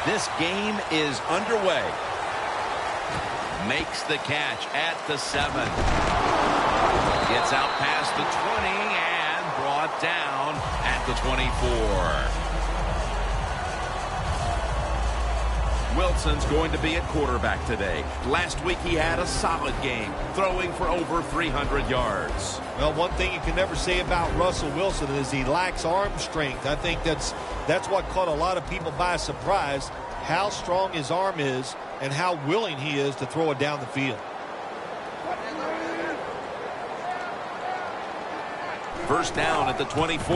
This game is underway. Makes the catch at the 7. Gets out past the 20 and brought down at the 24. Wilson's going to be at quarterback today. Last week he had a solid game, throwing for over 300 yards. Well, one thing you can never say about Russell Wilson is he lacks arm strength. I think that's what caught a lot of people by surprise, how strong his arm is and how willing he is to throw it down the field. First down at the 24. Has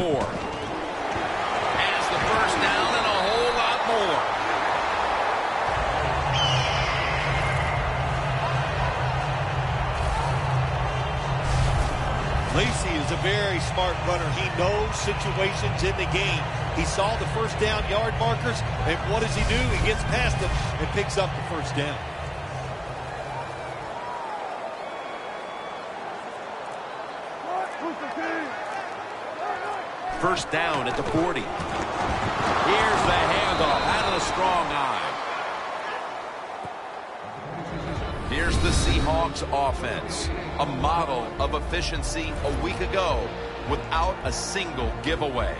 the first down and a whole lot more. Lacy is a very smart runner. He knows situations in the game. He saw the first down yard markers, and what does he do? He gets past them and picks up the first down. First down at the 40. Here's the handoff out of the strong eye. Here's the Seahawks offense, a model of efficiency a week ago without a single giveaway.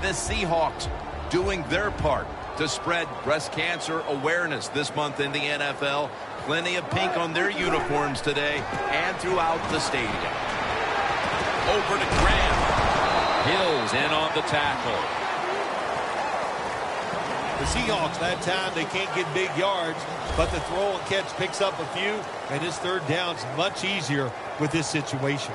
The Seahawks doing their part to spread breast cancer awareness this month in the NFL. Plenty of pink on their uniforms today and throughout the stadium. Over to Graham. Hill's in on the tackle. The Seahawks, that time, they can't get big yards, but the throw and catch picks up a few, and his third down's much easier with this situation.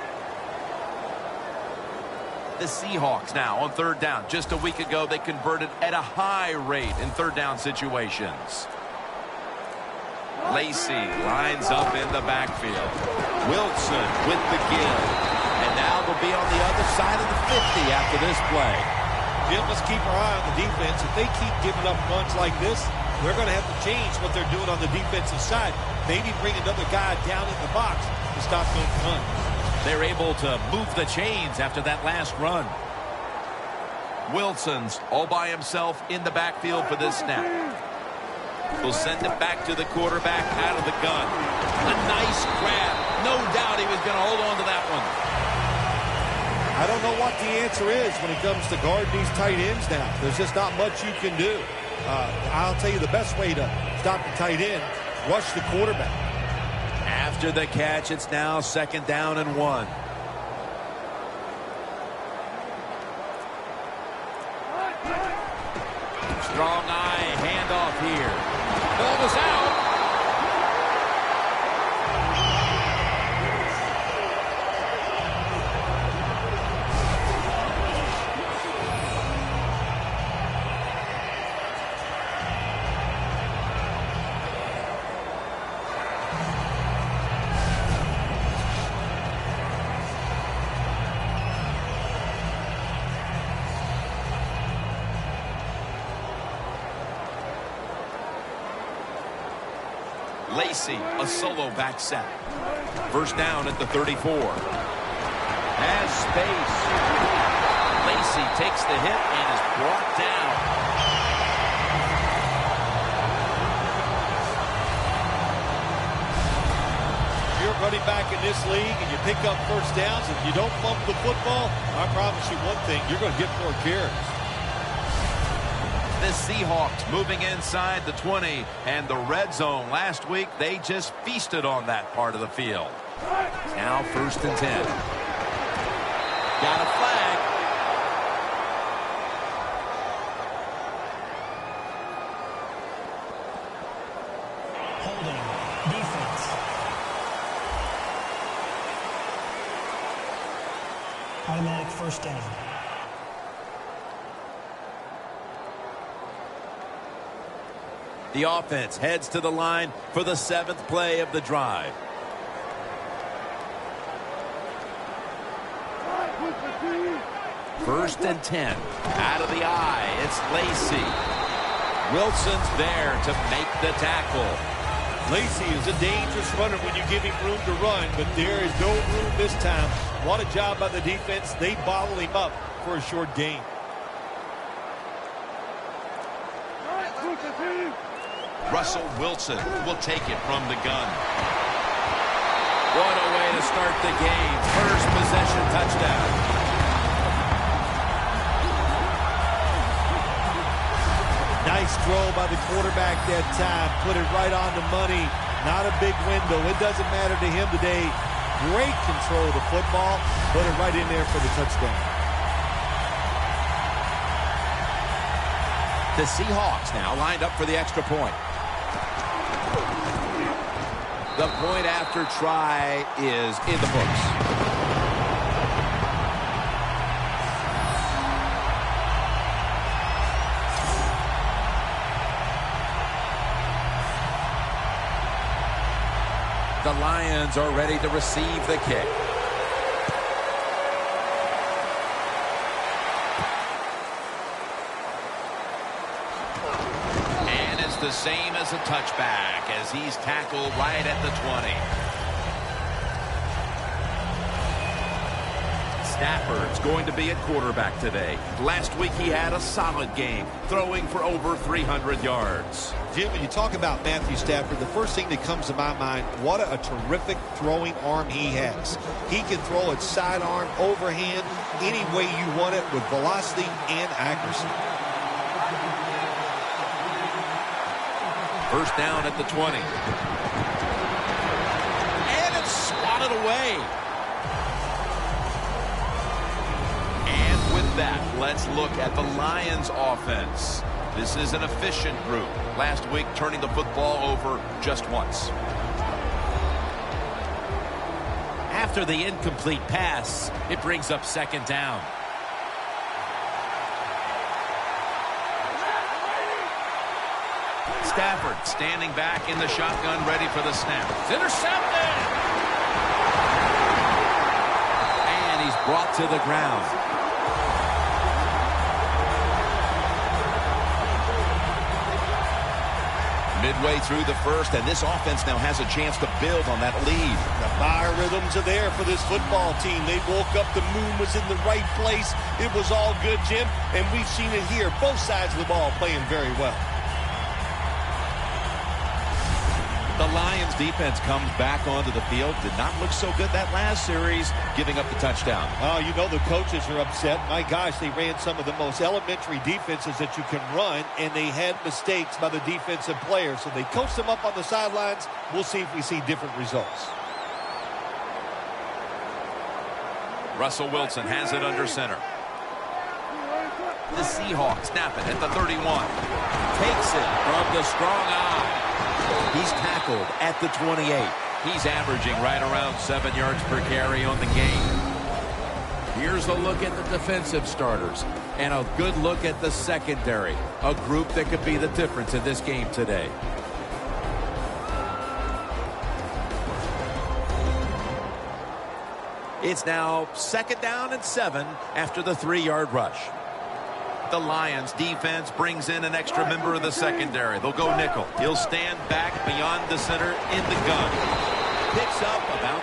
The Seahawks now on third down. Just a week ago, they converted at a high rate in third down situations. Lacy lines up in the backfield. Wilson with the give. And now they'll be on the other side of the 50 after this play. Jim, let's keep our eye on the defense. If they keep giving up runs like this, they're going to have to change what they're doing on the defensive side. Maybe bring another guy down in the box to stop those runs. They're able to move the chains after that last run. Wilson's all by himself in the backfield for this snap. We'll send it back to the quarterback out of the gun. A nice grab. No doubt he was going to hold on to that one. I don't know what the answer is when it comes to guarding these tight ends now. There's just not much you can do. I'll tell you the best way to stop the tight end, rush the quarterback. After the catch, it's now second down and 1. Strong eye handoff here. Ball was out. Lacy, a solo back set. First down at the 34. Has space. Lacy takes the hit and is brought down. If you're running back in this league and you pick up first downs, if you don't bump the football, I promise you one thing, you're going to get more carries. The Seahawks moving inside the 20 and the red zone. Last week, they just feasted on that part of the field. Now first and 10. Got a flag. Holding. Defense. Automatic first down. The offense heads to the line for the 7th play of the drive. First and 10. Out of the eye, it's Lacy. Wilson's there to make the tackle. Lacy is a dangerous runner when you give him room to run, but there is no room this time. What a job by the defense. They bottle him up for a short gain. Russell Wilson will take it from the gun. What a way to start the game. First possession touchdown. Nice throw by the quarterback that time. Put it right on the money. Not a big window. It doesn't matter to him today. Great control of the football. Put it right in there for the touchdown. The Seahawks now lined up for the extra point. The point after try is in the books. The Lions are ready to receive the kick. And it's the same as a touchback as he's tackled right at the 20. Stafford's going to be at quarterback today. Last week he had a solid game, throwing for over 300 yards. Jim, when you talk about Matthew Stafford, the first thing that comes to my mind, what a terrific throwing arm he has. He can throw it sidearm, overhand, any way you want it with velocity and accuracy. First down at the 20. And it's swatted away. And with that, let's look at the Lions offense. This is an efficient group. Last week, turning the football over just once. After the incomplete pass, it brings up second down. Stafford standing back in the shotgun, ready for the snap. It's intercepted! And he's brought to the ground. Midway through the first, and this offense now has a chance to build on that lead. The biorhythms are there for this football team. They woke up, the moon was in the right place. It was all good, Jim, and we've seen it here. Both sides of the ball playing very well. The Lions defense comes back onto the field. Did not look so good that last series, giving up the touchdown. Oh, you know the coaches are upset. My gosh, they ran some of the most elementary defenses that you can run, and they had mistakes by the defensive players. So they coached them up on the sidelines. We'll see if we see different results. Russell Wilson has it under center. The Seahawks snap it at the 31. Takes it from the strong eye. He's tackled at the 28. He's averaging right around 7 yards per carry on the game. Here's a look at the defensive starters and a good look at the secondary, a group that could be the difference in this game today. It's now second down and 7 after the 3-yard rush. The Lions defense brings in an extra member of the secondary. They'll go nickel. He'll stand back beyond the center in the gun. Picks up about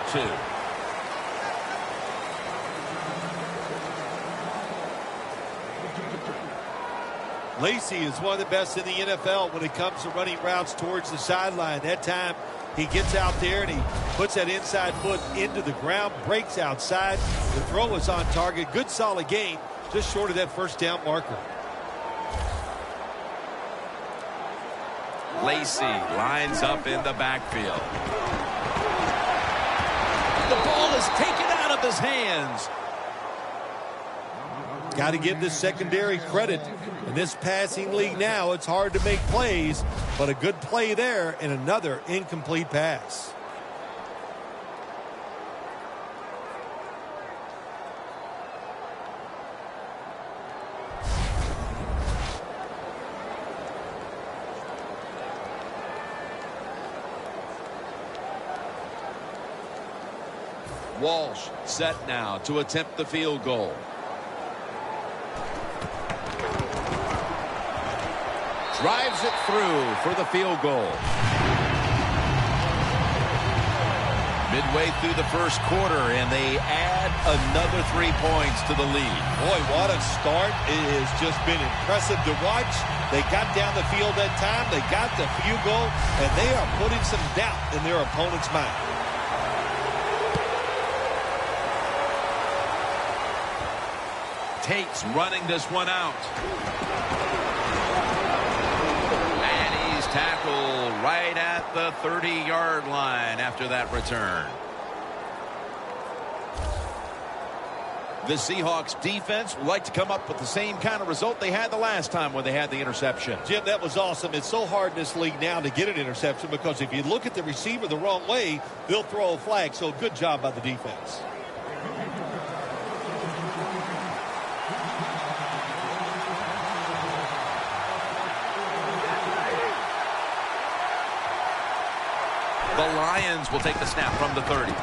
2. Lacy is one of the best in the NFL when it comes to running routes towards the sideline. That time he gets out there and he puts that inside foot into the ground, breaks outside. The throw was on target. Good solid gain. Just short of that first down marker. Lacy lines up in the backfield. The ball is taken out of his hands. Got to give this secondary credit. In this passing league now, it's hard to make plays, but a good play there and another incomplete pass. Walsh set now to attempt the field goal. Drives it through for the field goal. Midway through the first quarter, and they add another 3 points to the lead. Boy, what a start. It has just been impressive to watch. They got down the field that time. They got the field goal, and they are putting some doubt in their opponent's mind. Tate's running this one out. And he's tackled right at the 30-yard line after that return. The Seahawks defense would like to come up with the same kind of result they had the last time when they had the interception. Jim, that was awesome. It's so hard in this league now to get an interception because if you look at the receiver the wrong way, they'll throw a flag. So good job by the defense. The Lions will take the snap from the 30.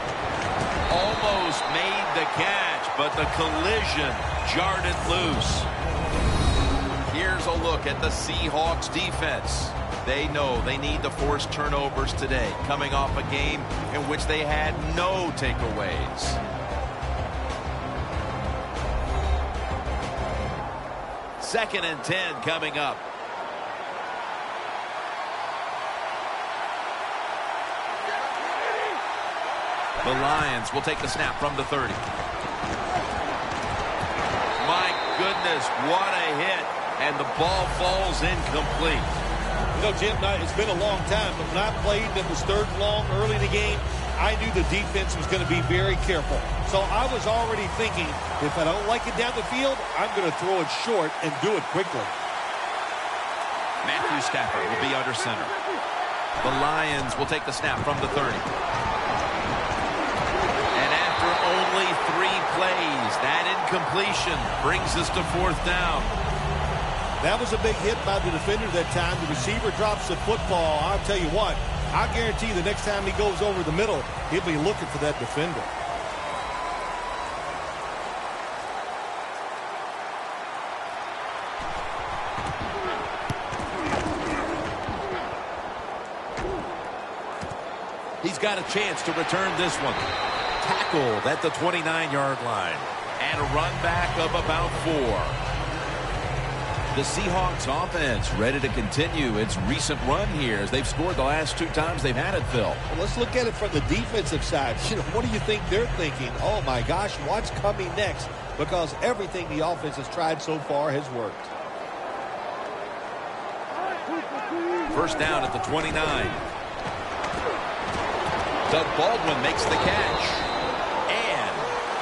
Almost made the catch, but the collision jarred it loose. Here's a look at the Seahawks defense. They know they need to force turnovers today, coming off a game in which they had no takeaways. Second and 10 coming up. The Lions will take the snap from the 30. My goodness, what a hit. And the ball falls incomplete. You know, Jim, it's been a long time, but when I played and it was third and long early in the game, I knew the defense was going to be very careful. So I was already thinking, if I don't like it down the field, I'm going to throw it short and do it quickly. Matthew Stafford will be under center. The Lions will take the snap from the 30. Only 3 plays. That incompletion brings us to fourth down. That was a big hit by the defender that time. The receiver drops the football. I'll tell you what, I guarantee the next time he goes over the middle, he'll be looking for that defender. He's got a chance to return this one. Tackled at the 29-yard line. And a run back of about 4. The Seahawks offense ready to continue its recent run here as they've scored the last 2 times they've had it, Phil. Well, let's look at it from the defensive side. You know, what do you think they're thinking? Oh, my gosh, what's coming next? Because everything the offense has tried so far has worked. First down at the 29. Doug Baldwin makes the catch.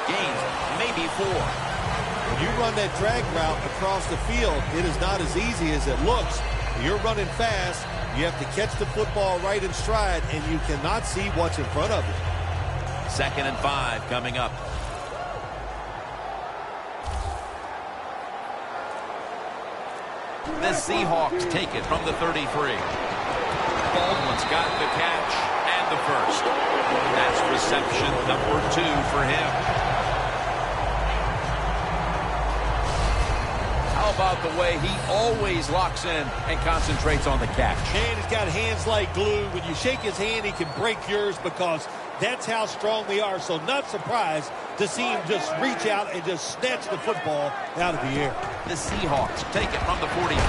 Gains maybe 4. When you run that drag route across the field, it is not as easy as it looks. When you're running fast, you have to catch the football right in stride, and you cannot see what's in front of you. Second and 5 coming up. The Seahawks take it from the 33. Baldwin's got the catch and the first. That's reception number 2 for him. How about the way he always locks in and concentrates on the catch? And he's got hands like glue. When you shake his hand, he can break yours because that's how strong they are. So not surprised to see him just reach out and just snatch the football out of the air. The Seahawks take it from the 43. In the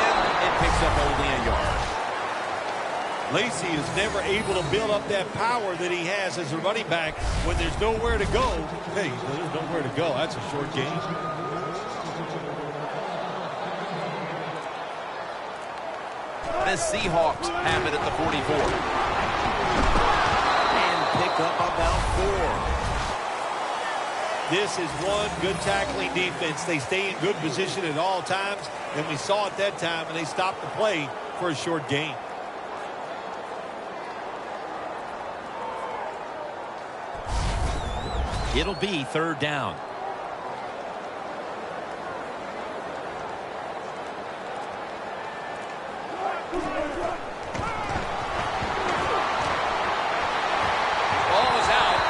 end, it picks up only a yard. Lacy is never able to build up that power that he has as a running back when there's nowhere to go. Hey, there's nowhere to go. That's a short game. The Seahawks have it at the 44. And pick up about 4. This is one good tackling defense. They stay in good position at all times, and we saw it that time, and they stopped the play for a short gain. It'll be third down. Ball is out.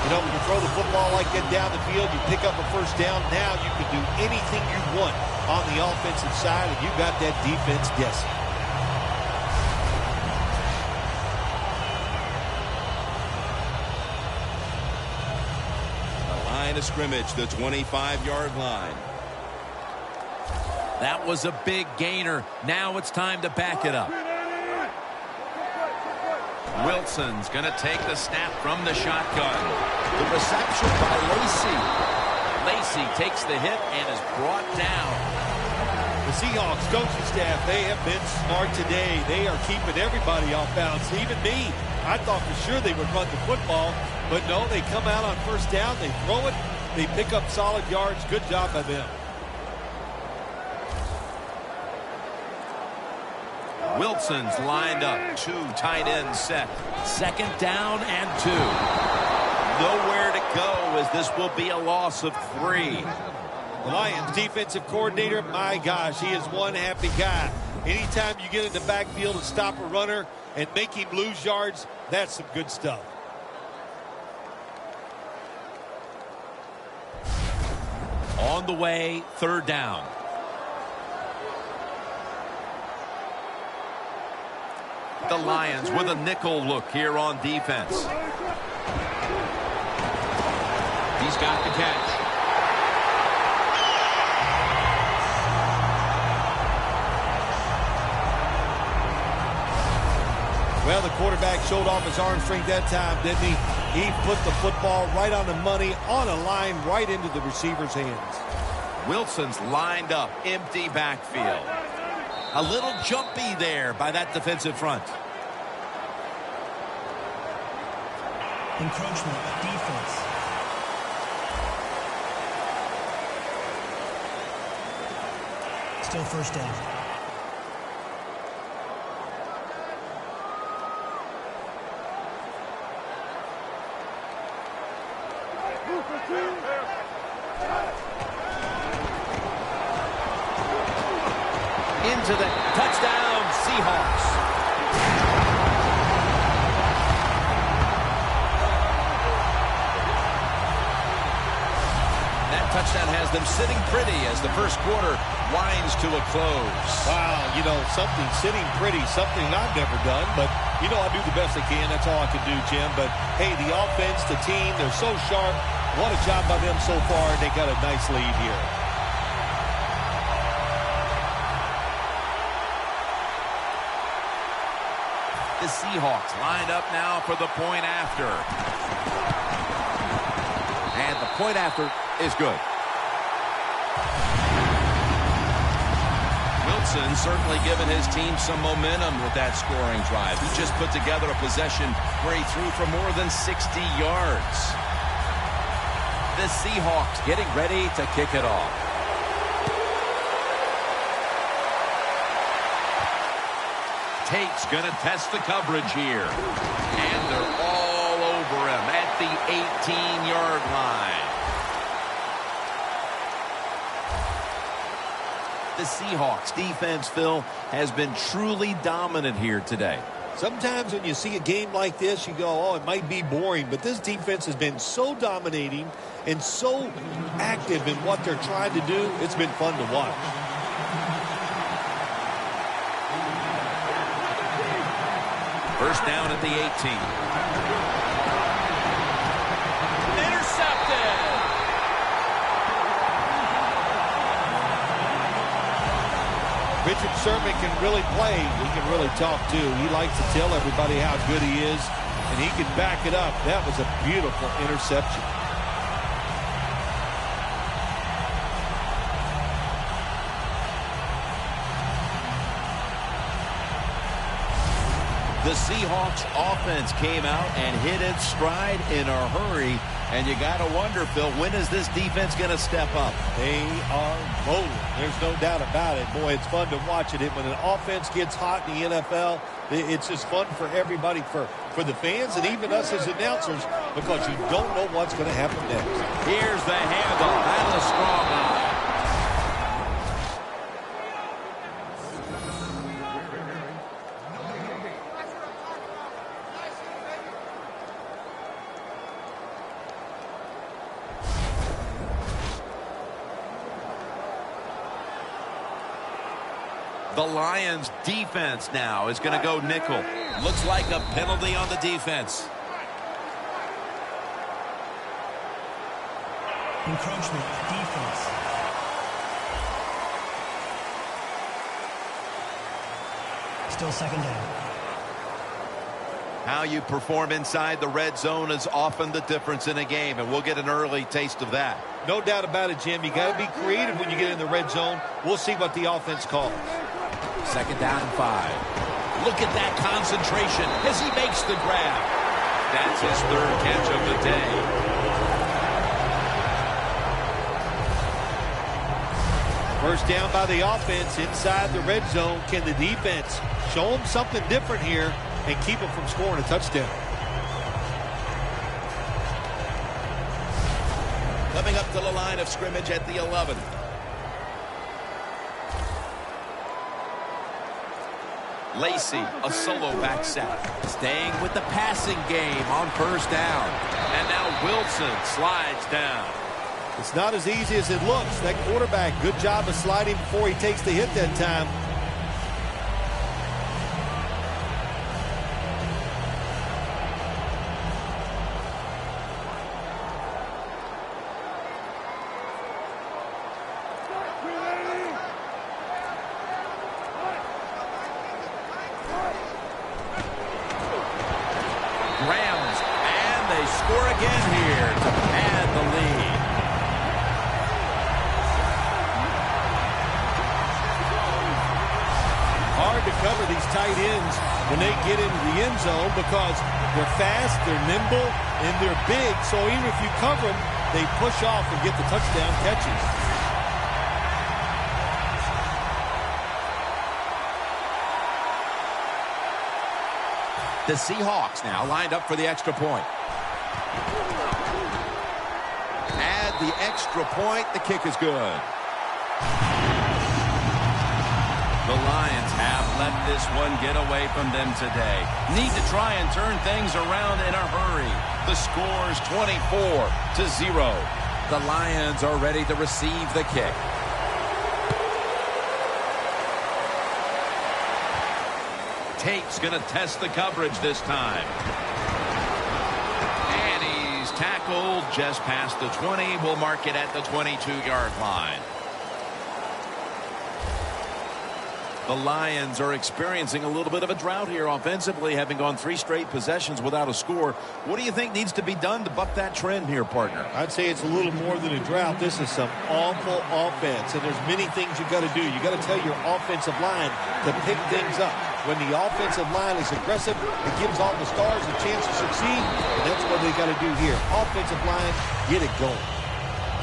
You You know, when you throw the football like that down the field, you pick up a first down. Now you can do anything you want on the offensive side, and you got that defense guessing. Line of scrimmage, the 25-yard line. That was a big gainer. Now it's time to back it up. Wilson's going to take the snap from the shotgun. The reception by Lacy. Lacy takes the hit and is brought down. The Seahawks coaching staff, they have been smart today. They are keeping everybody off bounds, even me. I thought for sure they would run the football, but no, they come out on first down, they throw it, they pick up solid yards. Good job by them. Wilson's lined up. 2 tight ends set. Second down and 2. Nowhere to go as this will be a loss of 3. The Lions defensive coordinator, my gosh, he is one happy guy. Anytime you get in the backfield and stop a runner and make him lose yards, that's some good stuff. On the way, third down. The Lions with a nickel look here on defense. He's got the catch. Well, the quarterback showed off his arm strength that time, didn't he? He put the football right on the money, on a line, right into the receiver's hands. Wilson's lined up, empty backfield. A little jumpy there by that defensive front. Encroachment, defense. Still first down. Into the touchdown, Seahawks. That touchdown has them sitting pretty as the first quarter winds to a close. Wow, you know, something sitting pretty, something I've never done, but, you know, I do the best I can. That's all I can do, Jim. But, hey, the offense, the team, they're so sharp. What a job by them so far. They got a nice lead here. The Seahawks lined up now for the point after. And the point after is good. Wilson certainly given his team some momentum with that scoring drive. He just put together a possession where he threw for more than 60 yards. The Seahawks getting ready to kick it off. Tate's going to test the coverage here. And they're all over him at the 18-yard line. The Seahawks defense, Phil, has been truly dominant here today. Sometimes when you see a game like this, you go, oh, it might be boring. But this defense has been so dominating and so active in what they're trying to do. It's been fun to watch. First down at the 18. Intercepted. Richard Sherman can really play. He can really talk, too. He likes to tell everybody how good he is, and he can back it up. That was a beautiful interception. The Seahawks offense came out and hit its stride in a hurry. And you got to wonder, Phil, when is this defense going to step up? They are rolling. There's no doubt about it. Boy, it's fun to watch it. When an offense gets hot in the NFL, it's just fun for everybody, for the fans and even us as announcers, because you don't know what's going to happen next. Here's the handoff. That's a strong eye. The Lions defense now is going to go nickel. Looks like a penalty on the defense. Encroachment, defense. Still second down. How you perform inside the red zone is often the difference in a game, and we'll get an early taste of that. No doubt about it, Jim. You got to be creative when you get in the red zone. We'll see what the offense calls. Second down and 5. Look at that concentration as he makes the grab. That's his third catch of the day. First down by the offense inside the red zone. Can the defense show them something different here and keep them from scoring a touchdown? Coming up to the line of scrimmage at the 11. Lacey, a solo back set. Staying with the passing game on first down. And now Wilson slides down. It's not as easy as it looks. That quarterback, good job of sliding before he takes the hit that time. Rams, and they score again here to pad the lead. Hard to cover these tight ends when they get into the end zone because they're fast, they're nimble, and they're big. So even if you cover them, they push off and get the touchdown catches. The Seahawks now lined up for the extra point. Add the extra point. The kick is good. The Lions have let this one get away from them today. Need to try and turn things around in a hurry. The score's 24-0. The Lions are ready to receive the kick. Tate's going to test the coverage this time. And he's tackled just past the 20. We'll mark it at the 22-yard line. The Lions are experiencing a little bit of a drought here offensively, having gone 3 straight possessions without a score. What do you think needs to be done to buck that trend here, partner? I'd say it's a little more than a drought. This is some awful offense, and there's many things you got to do. You got to tell your offensive line to pick things up. When the offensive line is aggressive, it gives all the stars a chance to succeed, and that's what they got to do here. Offensive line, get it going.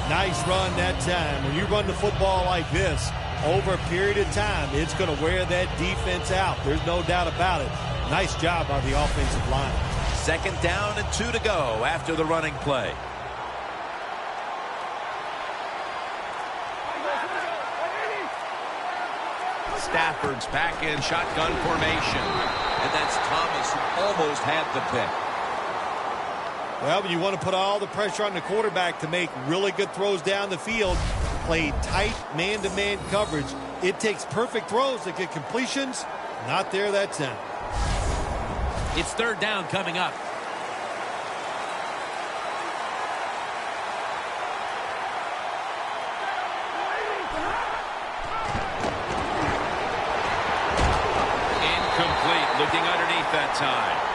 Nice run that time. When you run the football like this, over a period of time, it's going to wear that defense out. There's no doubt about it. Nice job by the offensive line. Second down and 2 to go after the running play. Stafford's back in shotgun formation. And that's Thomas who almost had the pick. Well, when you want to put all the pressure on the quarterback to make really good throws down the field, play tight man-to-man coverage, it takes perfect throws to get completions. Not there that time. It's third down coming up. Incomplete. Looking underneath that time.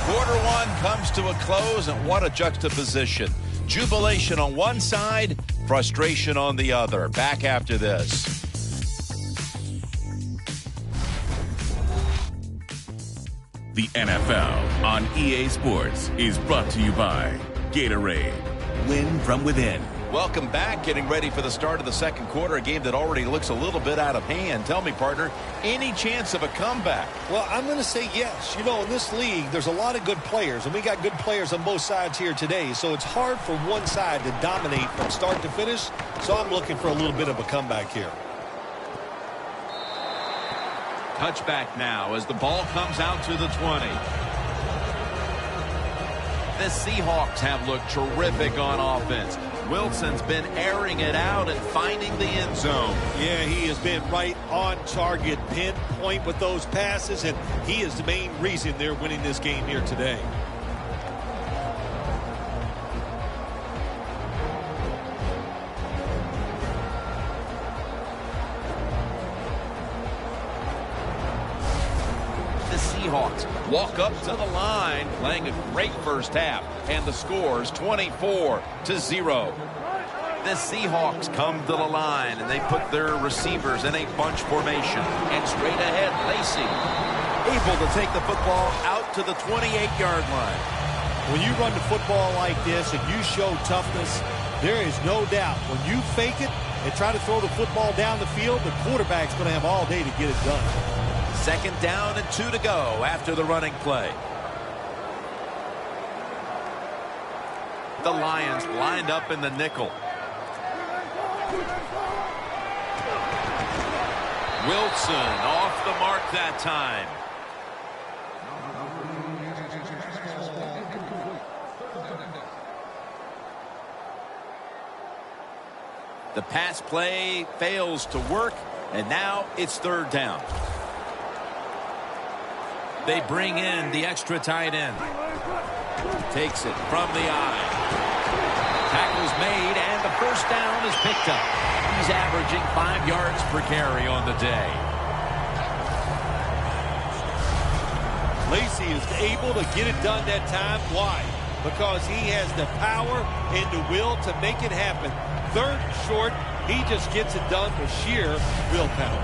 Quarter 1 comes to a close, and what a juxtaposition. Jubilation on one side, frustration on the other. Back after this. The NFL on EA Sports is brought to you by Gatorade. Win from within. Welcome back. Getting ready for the start of the second quarter, a game that already looks a little bit out of hand. Tell me, partner, any chance of a comeback? Well, I'm going to say yes. You know, in this league, there's a lot of good players, and we got good players on both sides here today, so it's hard for one side to dominate from start to finish, so I'm looking for a little bit of a comeback here. Touchback now as the ball comes out to the 20. The Seahawks have looked terrific on offense. Wilson's been airing it out and finding the end zone. Yeah, he has been right on target, pinpoint with those passes, and he is the main reason they're winning this game here today. The Seahawks walk up to the line, playing a great first half, and the score's 24-0. The Seahawks come to the line, and they put their receivers in a bunch formation. And straight ahead, Lacy able to take the football out to the 28-yard line. When you run the football like this and you show toughness, there is no doubt when you fake it and try to throw the football down the field, the quarterback's going to have all day to get it done. 2nd down and 2 to go after the running play. The Lions lined up in the nickel. Wilson off the mark that time. The pass play fails to work, and now it's 3rd down. They bring in the extra tight end. Takes it from the eye. Tackle's made, and the 1st down is picked up. He's averaging 5 yards per carry on the day. Lacy is able to get it done that time. Why? Because he has the power and the will to make it happen. 3rd and short, he just gets it done with sheer willpower.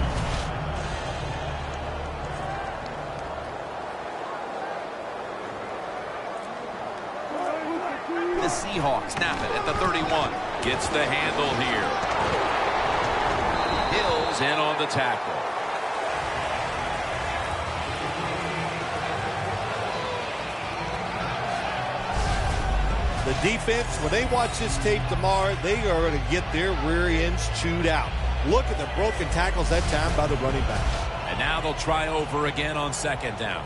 The Seahawks snap it at the 31. Gets the handle here. Hill's in on the tackle. The defense, when they watch this tape tomorrow, they are going to get their rear ends chewed out. Look at the broken tackles that time by the running back. And now they'll try over again on 2nd down.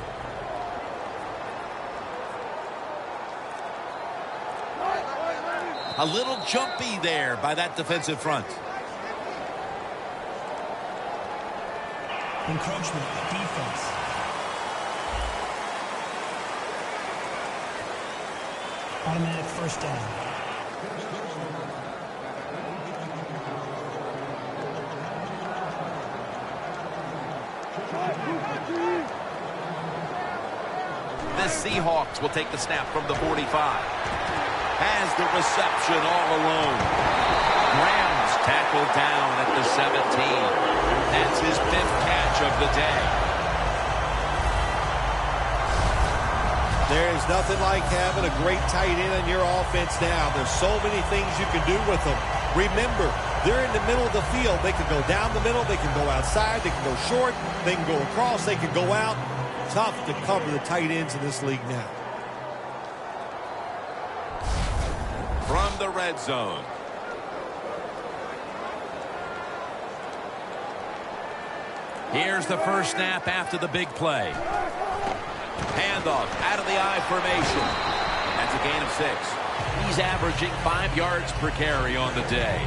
A little jumpy there by that defensive front. Encroachment, defense. Automatic 1st down. The Seahawks will take the snap from the 45. Has the reception all alone. Graham's tackled down at the 17. That's his 5th catch of the day. There is nothing like having a great tight end in your offense now. There's so many things you can do with them. Remember, they're in the middle of the field. They can go down the middle. They can go outside. They can go short. They can go across. They can go out. Tough to cover the tight ends in this league now. From the red zone. Here's the first snap after the big play. Handoff out of the I formation. That's a gain of 6. He's averaging 5 yards per carry on the day.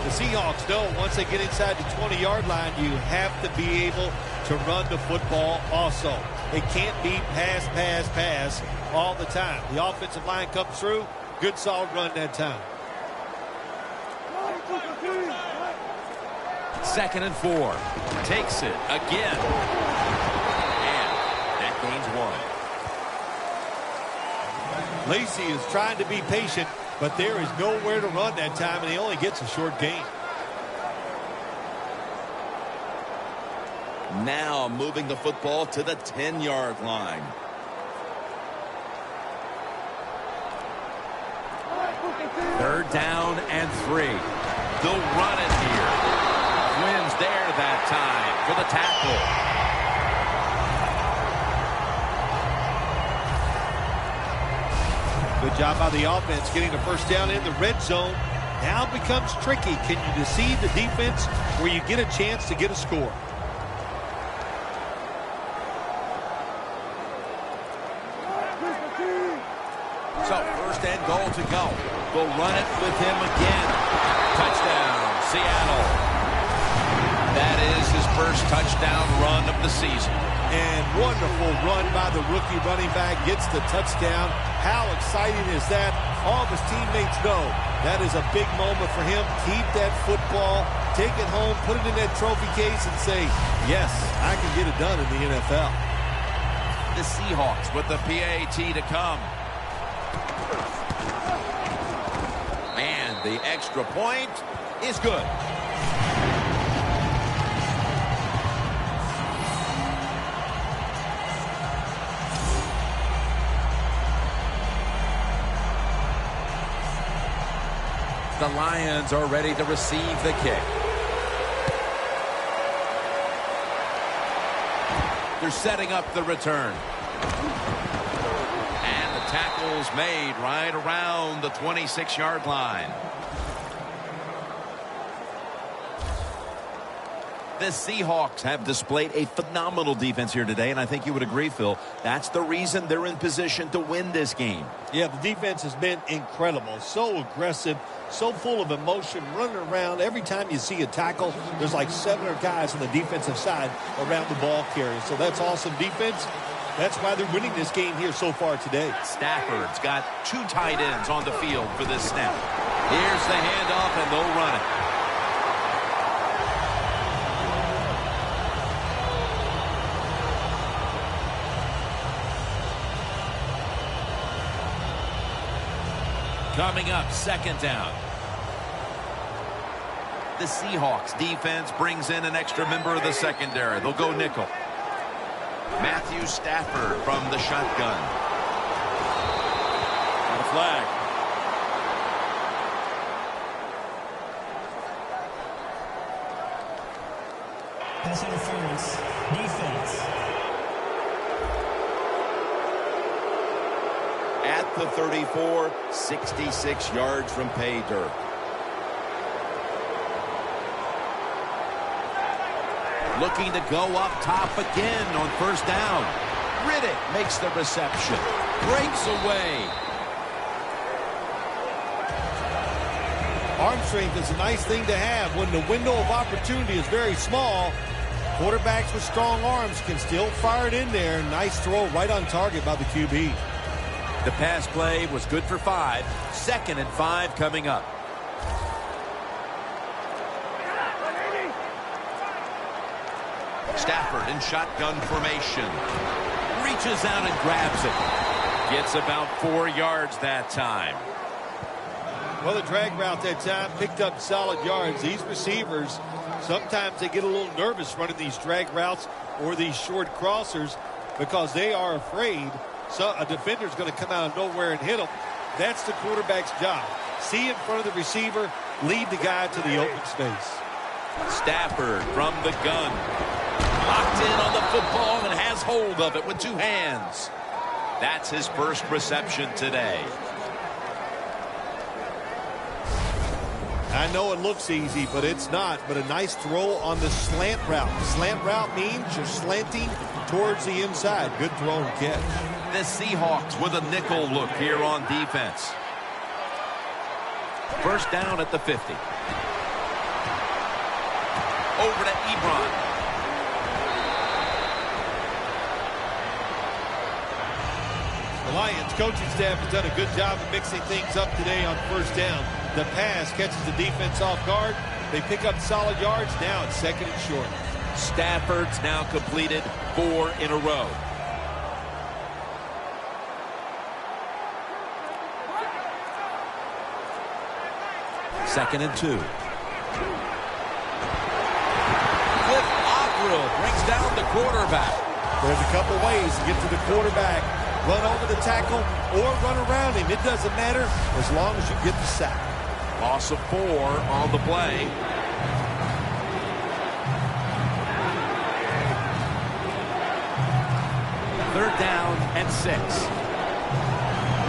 The Seahawks know once they get inside the 20-yard line, you have to be able to run the football also. It can't be pass, pass, pass all the time. The offensive line comes through. Good solid run that time. 2nd and 4. Takes it again. And that gains 1. Lacy is trying to be patient, but there is nowhere to run that time, and he only gets a short gain. Now moving the football to the 10-yard line. Third down and 3. They'll run it here. Quinn's there that time for the tackle. Good job by the offense getting the first down in the red zone. Now it becomes tricky. Can you deceive the defense where you get a chance to get a score? So 1st and goal to go. They'll run it with him again. Touchdown, Seattle. That is his first touchdown run of the season. And wonderful run by the rookie running back. Gets the touchdown. How exciting is that? All of his teammates know that is a big moment for him. Keep that football, take it home, put it in that trophy case, and say, yes, I can get it done in the NFL. The Seahawks with the PAT to come. And the extra point is good. The Lions are ready to receive the kick. They're setting up the return. And the tackle's made right around the 26-yard line. The Seahawks have displayed a phenomenal defense here today, and I think you would agree, Phil. That's the reason they're in position to win this game. Yeah, the defense has been incredible. So aggressive, so full of emotion, running around. Every time you see a tackle, there's like 7 or 8 guys on the defensive side around the ball carrier. So that's awesome defense. That's why they're winning this game here so far today. Stafford's got 2 tight ends on the field for this snap. Here's the handoff, and they'll run it. Coming up, second down. The Seahawks defense brings in an extra member of the secondary. They'll go nickel. Matthew Stafford from the shotgun. And a flag. Pass interference. Defense. At the 34, 66 yards from pay dirt. Looking to go up top again on first down. Riddick makes the reception. Breaks away. Arm strength is a nice thing to have when the window of opportunity is very small. Quarterbacks with strong arms can still fire it in there. Nice throw right on target by the QB. The pass play was good for 5. 2nd and 5 coming up. Stafford in shotgun formation. Reaches out and grabs it. Gets about 4 yards that time. Well, the drag route that time picked up solid yards. These receivers, sometimes they get a little nervous running these drag routes or these short crossers because they are afraid a defender's going to come out of nowhere and hit them. That's the quarterback's job. See in front of the receiver, lead the guy to the open space. Stafford from the gun. Locked in on the football and has hold of it with 2 hands. That's his first reception today. I know it looks easy, but it's not. But a nice throw on the slant route. Slant route means you're slanting towards the inside. Good throw and catch. The Seahawks with a nickel look here on defense. First down at the 50. Over to Ebron. The Lions coaching staff has done a good job of mixing things up today on first down. The pass catches the defense off guard. They pick up solid yards. Now it's 2nd and short. Stafford's now completed 4 in a row. Second and 2. Cliff Averill brings down the quarterback. There's a couple ways to get to the quarterback. Run over the tackle or run around him. It doesn't matter as long as you get the sack. Loss of 4 on the play. Third down and 6.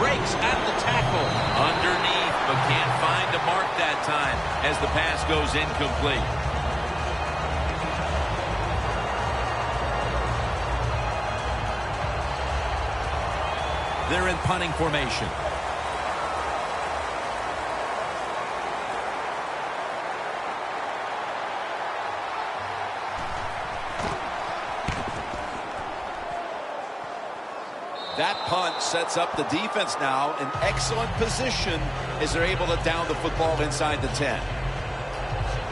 Breaks at the tackle. Underneath, but can't find a mark that time as the pass goes incomplete. They're in punting formation. That punt sets up the defense now in excellent position as they're able to down the football inside the 10.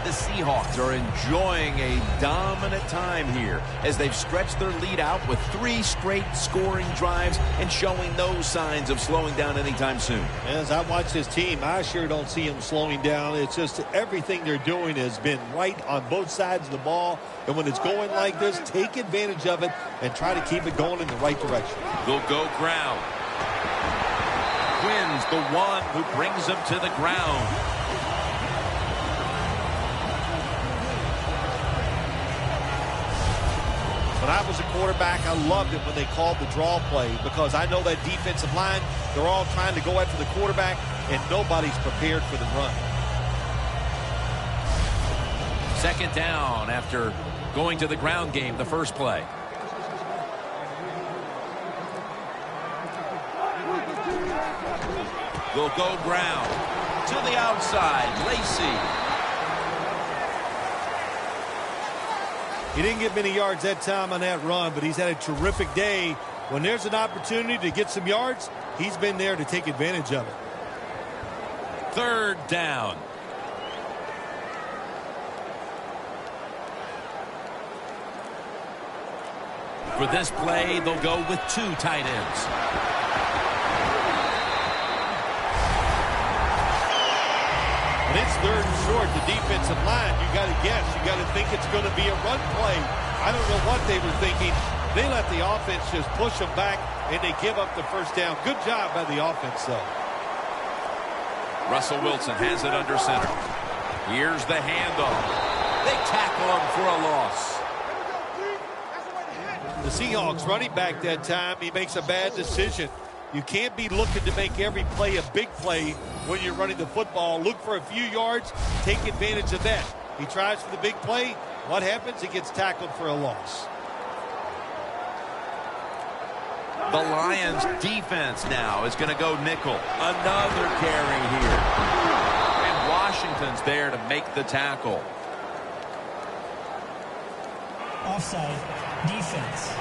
The Seahawks are enjoying a dominant time here as they've stretched their lead out with 3 straight scoring drives and showing no signs of slowing down anytime soon. As I watch this team, I sure don't see them slowing down. It's just everything they're doing has been right on both sides of the ball. And when it's going like this, take advantage of it and try to keep it going in the right direction. They'll go ground. Wins the one who brings them to the ground. When I was a quarterback, I loved it when they called the draw play because I know that defensive line, they're all trying to go after the quarterback, and nobody's prepared for the run. Second down after going to the ground game the first play. They'll go ground to the outside. Lacey. He didn't get many yards that time on that run, but he's had a terrific day. When there's an opportunity to get some yards, he's been there to take advantage of it. Third down. For this play, they'll go with 2 tight ends. When it's third and short, the defensive line, you got to guess. You got to think it's going to be a run play. I don't know what they were thinking. They let the offense just push them back, and they give up the first down. Good job by the offense, though. Russell Wilson has it under center. Here's the handoff. They tackle him for a loss. The Seahawks running back that time, he makes a bad decision. You can't be looking to make every play a big play when you're running the football. Look for a few yards. Take advantage of that. He tries for the big play. What happens? He gets tackled for a loss. The Lions defense now is going to go nickel. Another carry here. And Washington's there to make the tackle. Offside. Defense.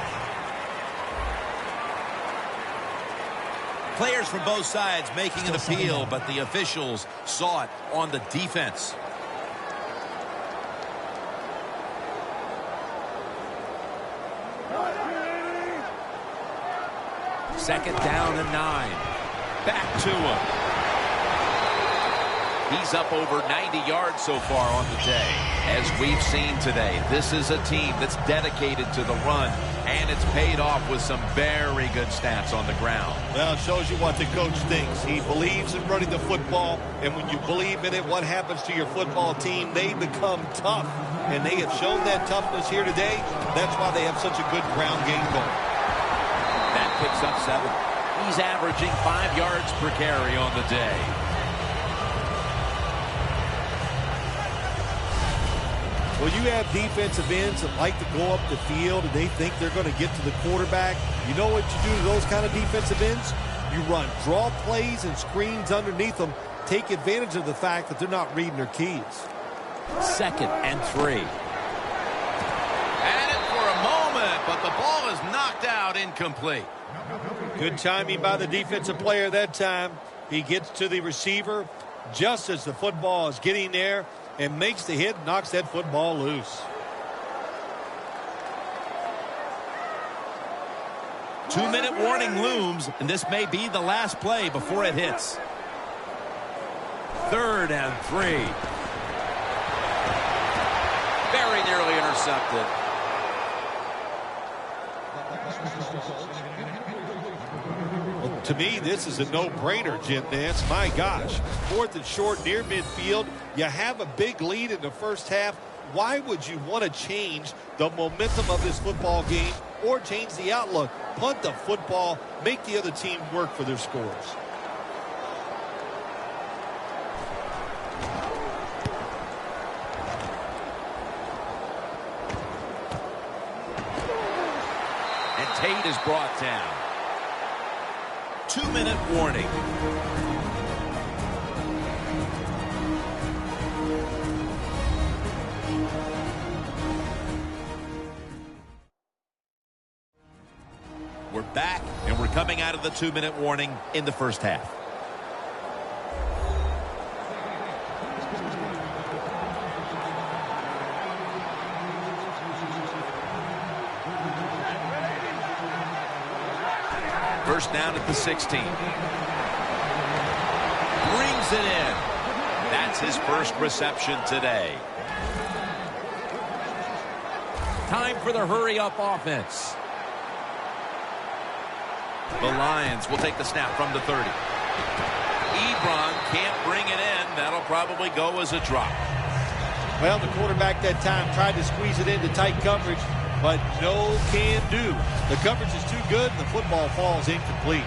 Players from both sides making an appeal, but the officials saw it on the defense. Second down and 9. Back to him. He's up over 90 yards so far on the day. As we've seen today, this is a team that's dedicated to the run, and it's paid off with some very good stats on the ground. Well, it shows you what the coach thinks. He believes in running the football, and when you believe in it, what happens to your football team? They become tough, and they have shown that toughness here today. That's why they have such a good ground game going. That picks up 7. He's averaging 5 yards per carry on the day. Well, you have defensive ends that like to go up the field and they think they're going to get to the quarterback. You know what you do to those kind of defensive ends? You run draw plays and screens underneath them. Take advantage of the fact that they're not reading their keys. Second and 3. At it for a moment, but the ball is knocked out incomplete. Good timing by the defensive player that time. He gets to the receiver just as the football is getting there and makes the hit, knocks that football loose. 2-minute warning looms, and this may be the last play before it hits. Third and 3. Very nearly intercepted. Well, to me, this is a no-brainer, Jim Nance. My gosh. 4th and short near midfield. You have a big lead in the first half. Why would you want to change the momentum of this football game or change the outlook? Punt the football, make the other team work for their scores. And Tate is brought down. 2-minute warning. We're back, and we're coming out of the 2-minute warning in the first half. First down at the 16. Brings it in. That's his first reception today. Time for the hurry-up offense. The Lions will take the snap from the 30. Ebron can't bring it in. That'll probably go as a drop. Well, the quarterback that time tried to squeeze it into tight coverage, but no can do. The coverage is too good, and the football falls incomplete.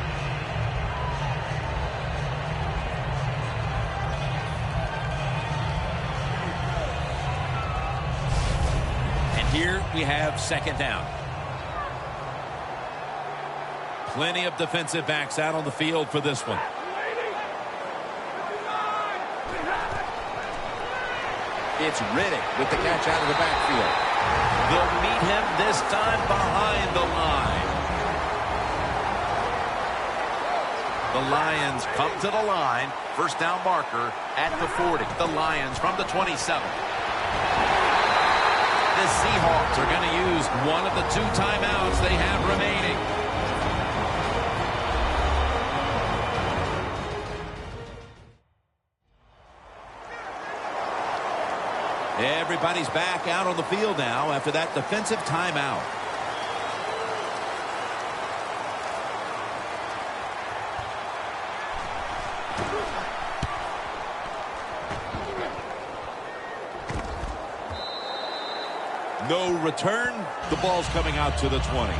And here we have second down. Plenty of defensive backs out on the field for this one. It's Riddick with the catch out of the backfield. They'll meet him this time behind the line. The Lions come to the line. First down marker at the 40. The Lions from the 27. The Seahawks are going to use one of the 2 timeouts they have remaining. Everybody's back out on the field now after that defensive timeout. No return. The ball's coming out to the 20.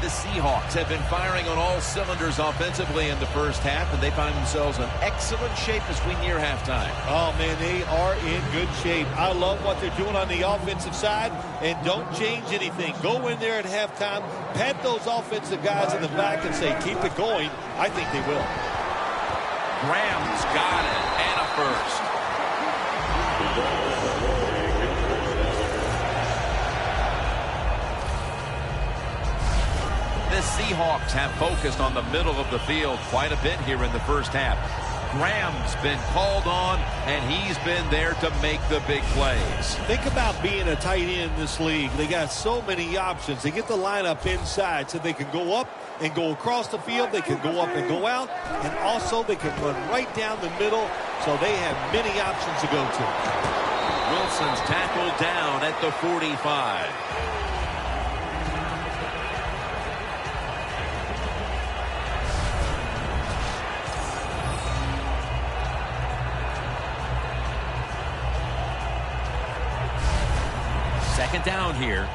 The Seahawks have been firing on all cylinders offensively in the first half, and they find themselves in excellent shape as we near halftime. Oh, man, they are in good shape. I love what they're doing on the offensive side, and don't change anything. Go in there at halftime, pat those offensive guys in the back and say, keep it going. I think they will. Graham's got it, and a first. The Seahawks have focused on the middle of the field quite a bit here in the first half. Graham's been called on, and he's been there to make the big plays. Think about being a tight end in this league. They got so many options. They get the lineup inside so they can go up and go across the field. They can go up and go out, and also they can run right down the middle, so they have many options to go to. Wilson's tackled down at the 45. Second down here.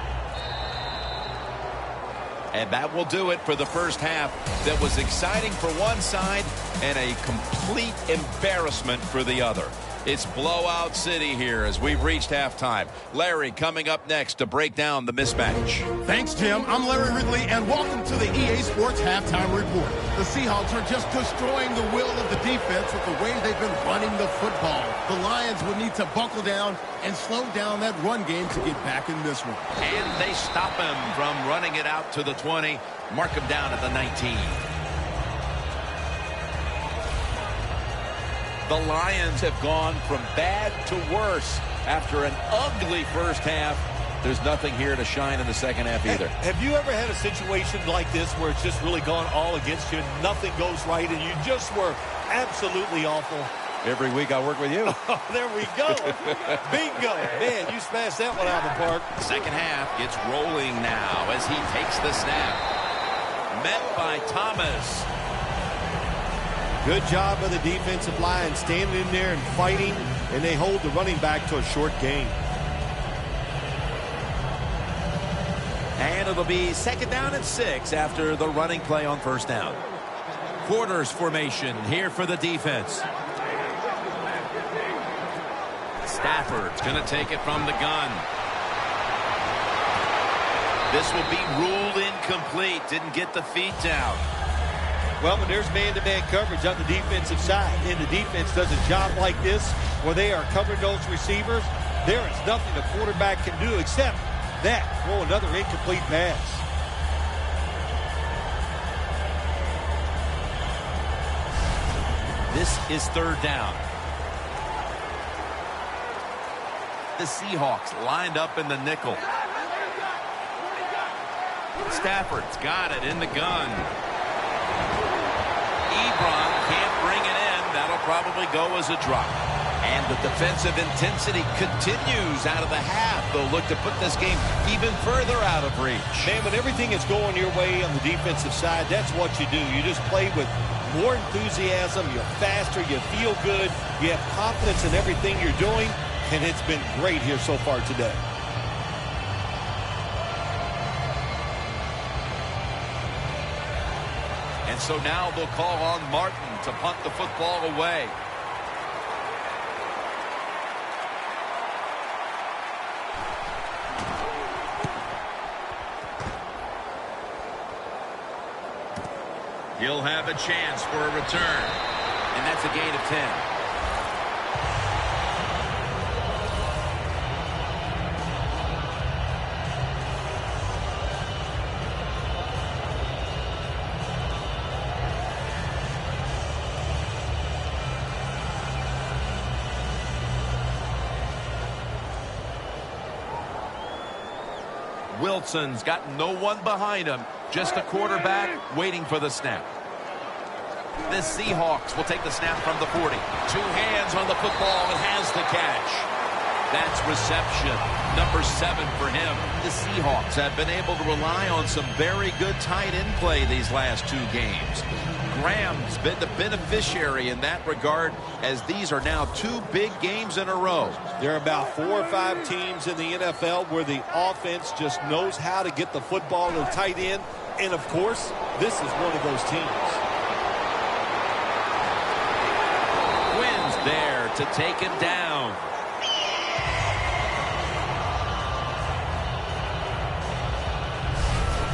And that will do it for the first half that was exciting for one side and a complete embarrassment for the other. It's blowout city here as we've reached halftime. Larry coming up next to break down the mismatch. Thanks, Jim. I'm Larry Ridley, and welcome to the EA Sports Halftime Report. The Seahawks are just destroying the will of the defense with the way they've been running the football. The Lions would need to buckle down and slow down that run game to get back in this one. And they stop him from running it out to the 20. Mark him down at the 19. The Lions have gone from bad to worse after an ugly first half. There's nothing here to shine in the second half either. Have you ever had a situation like this where it's just really gone all against you, nothing goes right, and you just were absolutely awful? Every week I work with you. Oh, there we go. Bingo. Man, you smashed that one out of the park. Second half gets rolling now as he takes the snap. Met by Thomas. Good job of the defensive line standing in there and fighting, and they hold the running back to a short gain. And it'll be second down and 6 after the running play on first down. Quarters formation here for the defense. Stafford's going to take it from the gun. This will be ruled incomplete. Didn't get the feet down. Well, when there's man-to-man coverage on the defensive side, and the defense does a job like this where they are covering those receivers, there is nothing the quarterback can do except that, throw another incomplete pass. This is third down. The Seahawks lined up in the nickel. Stafford's got it in the gun. Ebron can't bring it in. That'll probably go as a drop. And the defensive intensity continues out of the half. They'll look to put this game even further out of reach. Man, when everything is going your way on the defensive side, that's what you do. You just play with more enthusiasm. You're faster. You feel good. You have confidence in everything you're doing. And it's been great here so far today. And so now they'll call on Martin to punt the football away. He'll have a chance for a return. And that's a gain of 10. Wilson's got no one behind him. Just a quarterback waiting for the snap. The Seahawks will take the snap from the 40. Two hands on the football and has the catch. That's reception. Number 7 for him. The Seahawks have been able to rely on some very good tight end play these last 2 games. Graham's been the beneficiary in that regard, as these are now 2 big games in a row. There are about 4 or 5 teams in the NFL where the offense just knows how to get the football to the tight end. And, of course, this is one of those teams. Quinn's there to take him down.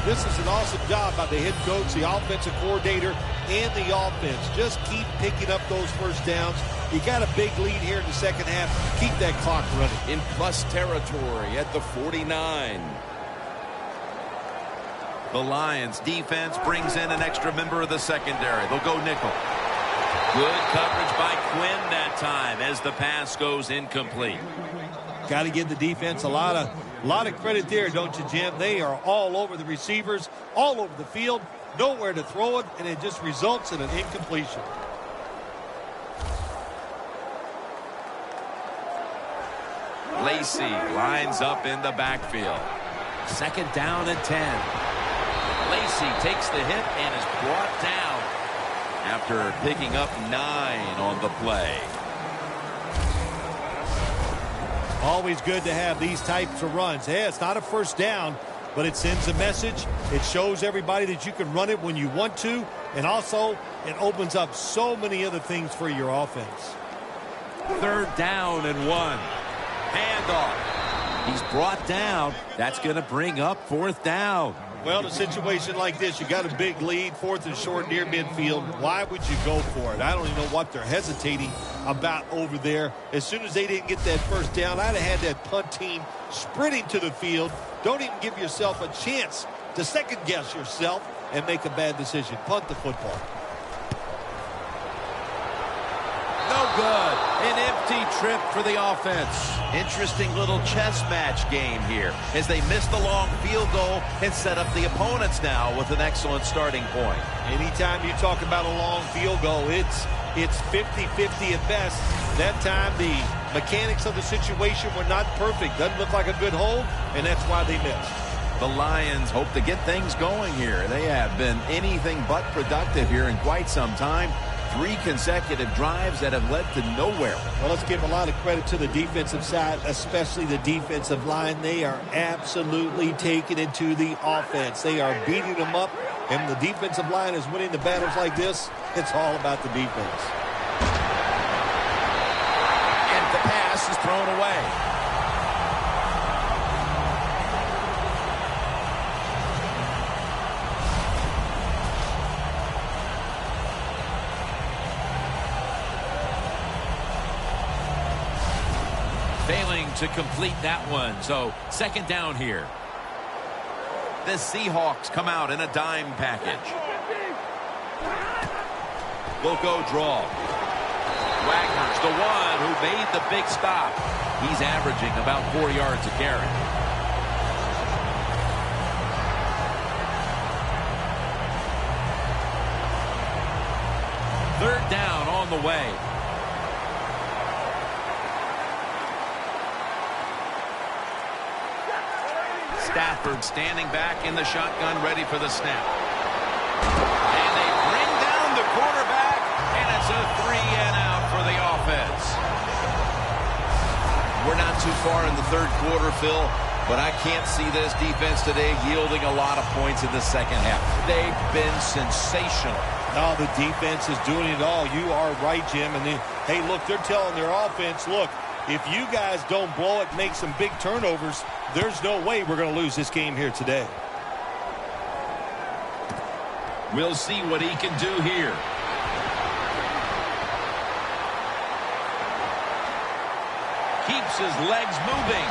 This is an awesome job by the head coach, the offensive coordinator, and the offense. Just keep picking up those first downs. You got a big lead here in the second half. Keep that clock running. In plus territory at the 49. The Lions defense brings in an extra member of the secondary. They'll go nickel. Good coverage by Quinn that time as the pass goes incomplete. Got to give the defense a lot of credit there, don't you, Jim? They are all over the receivers, all over the field, nowhere to throw it, and it just results in an incompletion. Lacey lines up in the backfield. Second down and 10. Lacey takes the hit and is brought down after picking up 9 on the play. Always good to have these types of runs. Hey, it's not a first down, but it sends a message. It shows everybody that you can run it when you want to, and also it opens up so many other things for your offense. Third down and 1. Handoff. He's brought down. That's going to bring up 4th down. Well, in a situation like this, you got a big lead, 4th and short near midfield. Why would you go for it? I don't even know what they're hesitating about over there. As soon as they didn't get that first down, I'd have had that punt team sprinting to the field. Don't even give yourself a chance to second-guess yourself and make a bad decision. Punt the football. No good. An empty trip for the offense. Interesting little chess match game here as they miss the long field goal and set up the opponents now with an excellent starting point. Anytime you talk about a long field goal, it's 50-50 at best. That time the mechanics of the situation were not perfect. Doesn't look like a good hold, and that's why they missed. The Lions hope to get things going here. They have been anything but productive here in quite some time. 3 consecutive drives that have led to nowhere. Well, let's give a lot of credit to the defensive side, especially the defensive line. They are absolutely taking it to the offense. They are beating them up, and the defensive line is winning the battles like this. It's all about the defense. And the pass is thrown away. Failing to complete that one. So second down here. The Seahawks come out in a dime package. We'll go draw. Wagner's the one who made the big stop. He's averaging about 4 yards a carry. Third down on the way. Stafford standing back in the shotgun, ready for the snap. And they bring down the quarterback, and it's a 3-and-out for the offense. We're not too far in the third quarter, Phil, but I can't see this defense today yielding a lot of points in the second half. They've been sensational. No, the defense is doing it all. You are right, Jim. And hey, look, they're telling their offense, look, if you guys don't blow it, make some big turnovers, there's no way we're going to lose this game here today. We'll see what he can do here. Keeps his legs moving.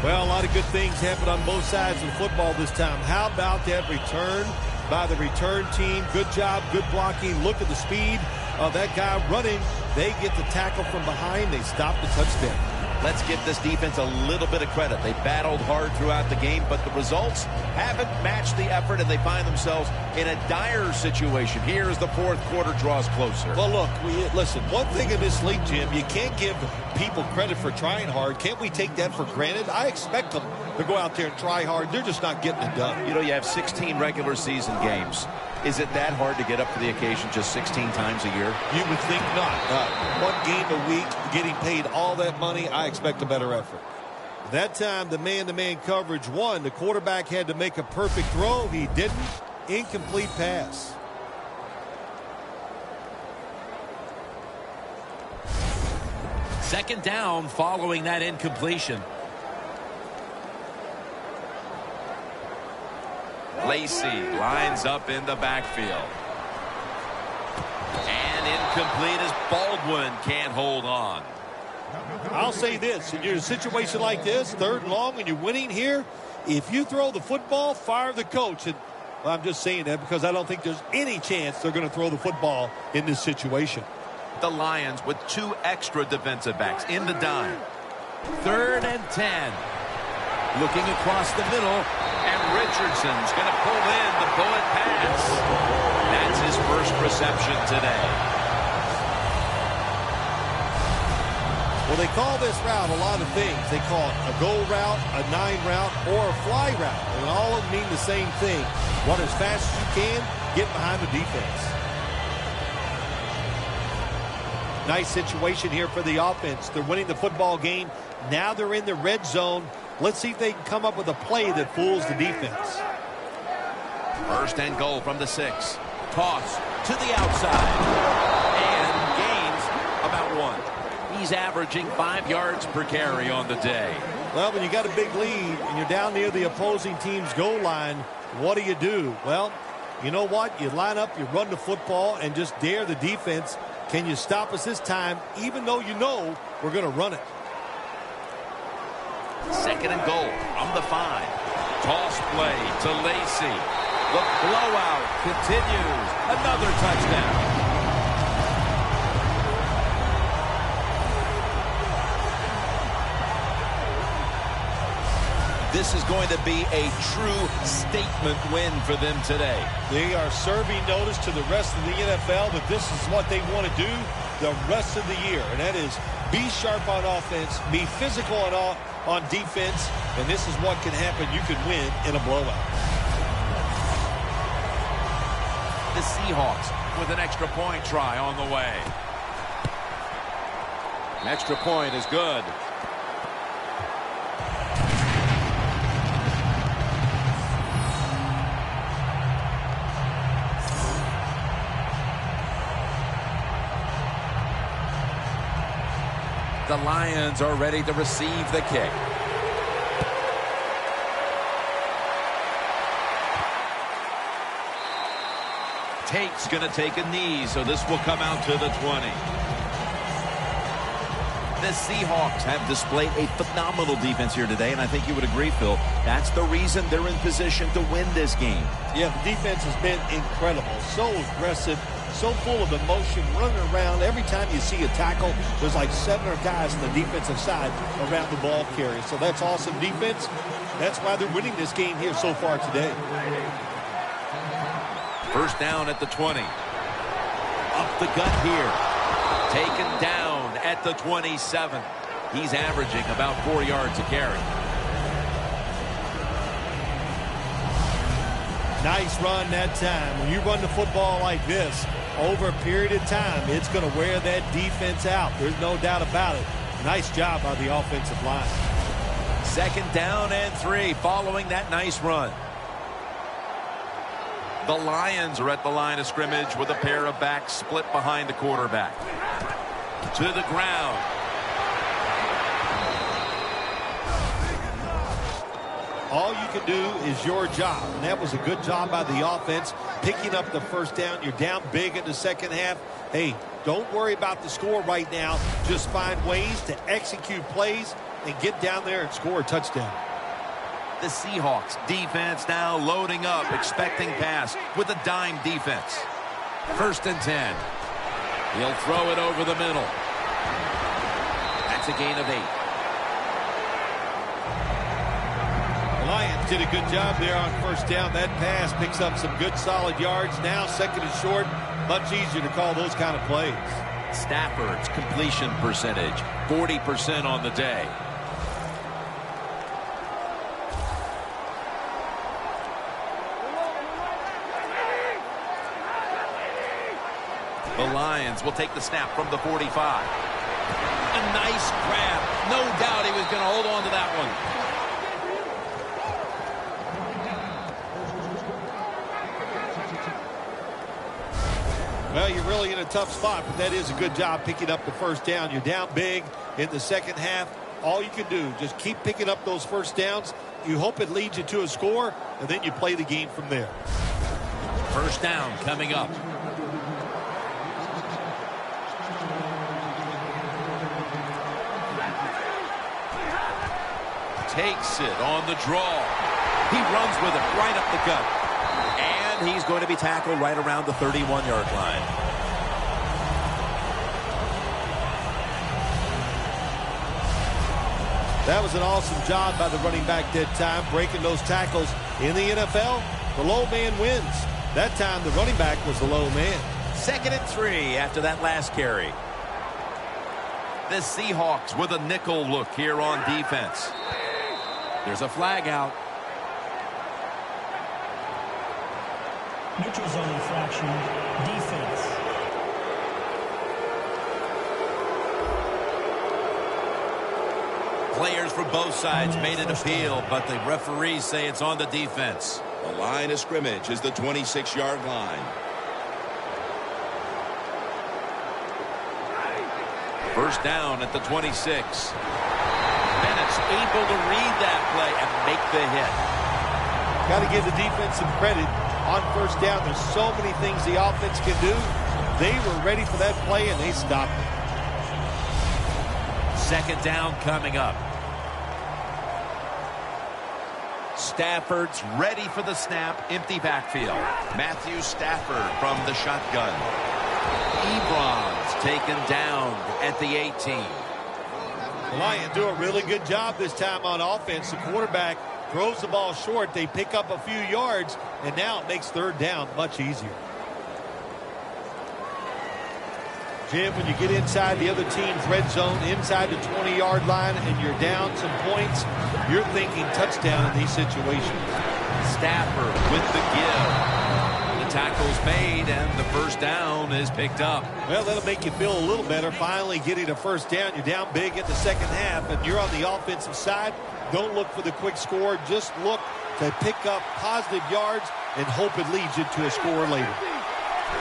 Well, a lot of good things happened on both sides of football this time. How about that return by the return team? Good job, good blocking. Look at the speed of that guy running. They get the tackle from behind. They stop the touchdown. Let's give this defense a little bit of credit. They battled hard throughout the game, but the results haven't matched the effort, and they find themselves in a dire situation. Here as the fourth quarter draws closer. Well, look, listen, one thing in this league, Jim, you can't give people credit for trying hard. Can't we take that for granted? I expect them to go out there and try hard. They're just not getting it done. You know, you have 16 regular season games. Is it that hard to get up to the occasion just 16 times a year? You would think not. One game a week, getting paid all that money, I expect a better effort. That time, the man-to-man coverage won. The quarterback had to make a perfect throw. He didn't. Incomplete pass. Second down following that incompletion. Lacey lines up in the backfield. And incomplete as Baldwin can't hold on. I'll say this. In a situation like this, third and long, and you're winning here, if you throw the football, fire the coach. And I'm just saying that because I don't think there's any chance they're going to throw the football in this situation. The Lions with 2 extra defensive backs in the dime. 3rd and 10. Looking across the middle. And Richardson's going to pull in the bullet pass. That's his first reception today. Well, they call this route a lot of things. They call it a go route, a 9 route, or a fly route. And all of them mean the same thing. Run as fast as you can, get behind the defense. Nice situation here for the offense. They're winning the football game. Now they're in the red zone. Let's see if they can come up with a play that fools the defense. First and goal from the 6. Toss to the outside. And gains about 1. He's averaging 5 yards per carry on the day. Well, when you got a big lead and you're down near the opposing team's goal line, what do? Well, you know what? You line up, you run the football, and just dare the defense. Can you stop us this time, even though you know we're going to run it? Second and goal from the 5. Toss play to Lacey. The blowout continues. Another touchdown. This is going to be a true statement win for them today. They are serving notice to the rest of the NFL that this is what they want to do the rest of the year. And that is be sharp on offense, be physical on defense, and this is what can happen. You can win in a blowout. The Seahawks with an extra point try on the way. An extra point is good. The Lions are ready to receive the kick. Tate's going to take a knee, so this will come out to the 20. The Seahawks have displayed a phenomenal defense here today, and I think you would agree, Phil. That's the reason they're in position to win this game. Yeah, the defense has been incredible. So aggressive, so full of emotion, running around. Every time you see a tackle, there's like 7 guys on the defensive side around the ball carrier. So that's awesome defense. That's why they're winning this game here so far today. First down at the 20. Up the gut here. Taken down at the 27. He's averaging about 4 yards a carry. Nice run that time. When you run the football like this, over a period of time, it's going to wear that defense out. There's no doubt about it. Nice job by the offensive line. Second down and 3 following that nice run. The Lions are at the line of scrimmage with a pair of backs split behind the quarterback. To the ground. All you can do is your job, and that was a good job by the offense, picking up the first down. You're down big in the second half. Hey, don't worry about the score right now. Just find ways to execute plays and get down there and score a touchdown. The Seahawks defense now loading up, expecting pass with a dime defense. First and 10. He'll throw it over the middle. That's a gain of 8. The Lions did a good job there on first down. That pass picks up some good solid yards. Now second and short, much easier to call those kind of plays. Stafford's completion percentage, 40% on the day. The Lions will take the snap from the 45. A nice grab. No doubt he was going to hold on to that one. Well, you're really in a tough spot, but that is a good job picking up the first down. You're down big in the second half. All you can do, just keep picking up those first downs. You hope it leads you to a score, and then you play the game from there. First down coming up. Takes it on the draw. He runs with it right up the gut. And he's going to be tackled right around the 31-yard line. That was an awesome job by the running back that time, breaking those tackles. In the NFL, the low man wins. That time, the running back was the low man. Second and 3 after that last carry. The Seahawks with a nickel look here on defense. There's a flag out. Neutral zone infraction, defense. Players for both sides made an appeal, but the referees say it's on the defense. The line of scrimmage is the 26-yard line. First down at the 26. Bennett's able to read that play and make the hit. Got to give the defense some credit. On first down, there's so many things the offense can do. They were ready for that play, and they stopped it. Second down coming up. Stafford's ready for the snap. Empty backfield. Matthew Stafford from the shotgun. Ebron's taken down at the 18. The Lions do a really good job this time on offense. The quarterback throws the ball short. They pick up a few yards, and now it makes third down much easier. Jim, when you get inside the other team's red zone, inside the 20-yard line, and you're down some points, you're thinking touchdown in these situations. Stafford with the give. The tackle's made, and the first down is picked up. Well, that'll make you feel a little better. Finally getting a first down. You're down big in the second half, and you're on the offensive side. Don't look for the quick score. Just look to pick up positive yards and hope it leads you to a score later.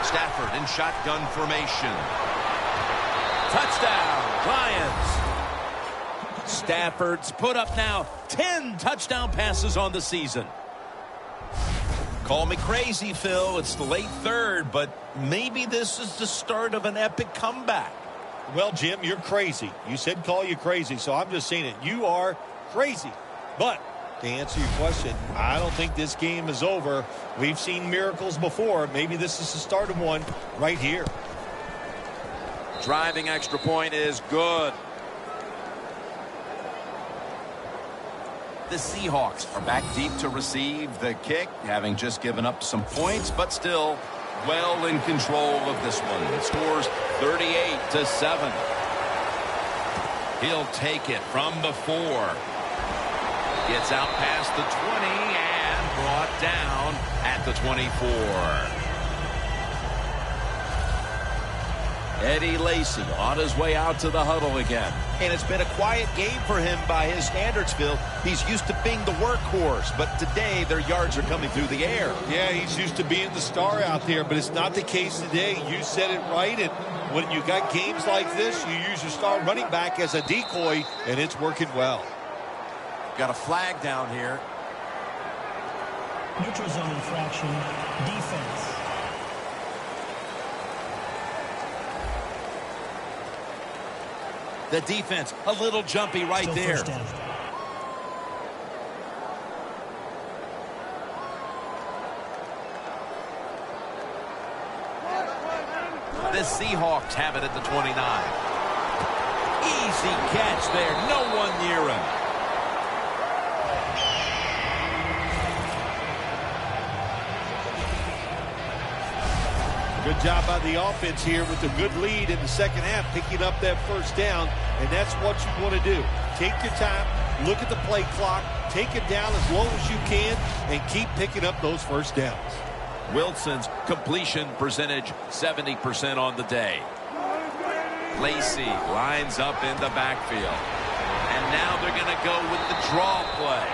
Stafford in shotgun formation. Touchdown, Lions. Stafford's put up now 10 touchdown passes on the season. Call me crazy, Phil. It's the late third, but maybe this is the start of an epic comeback. Well, Jim, you're crazy. You said call you crazy, so I'm just saying it. You are crazy. But to answer your question, I don't think this game is over. We've seen miracles before. Maybe this is the start of one right here. Driving extra point is good. The Seahawks are back deep to receive the kick, having just given up some points, but still well in control of this one. It scores 38-7. He'll take it from the 4. Gets out past the 20 and brought down at the 24. Eddie Lacy on his way out to the huddle again. And it's been a quiet game for him by his standards, Phil. He's used to being the workhorse, but today their yards are coming through the air. Yeah, he's used to being the star out there, but it's not the case today. You said it right, and when you got games like this, you use your star running back as a decoy, and it's working well. Got a flag down here. Neutral zone infraction. Defense. The defense, a little jumpy right Still there. first down. The Seahawks have it at the 29. Easy catch there. No one near him. Good job by the offense here with a good lead in the second half, picking up that first down, and that's what you want to do. Take your time, look at the play clock, take it down as low as you can, and keep picking up those first downs. Wilson's completion percentage, 70% on the day. Lacy lines up in the backfield. And now they're going to go with the draw play.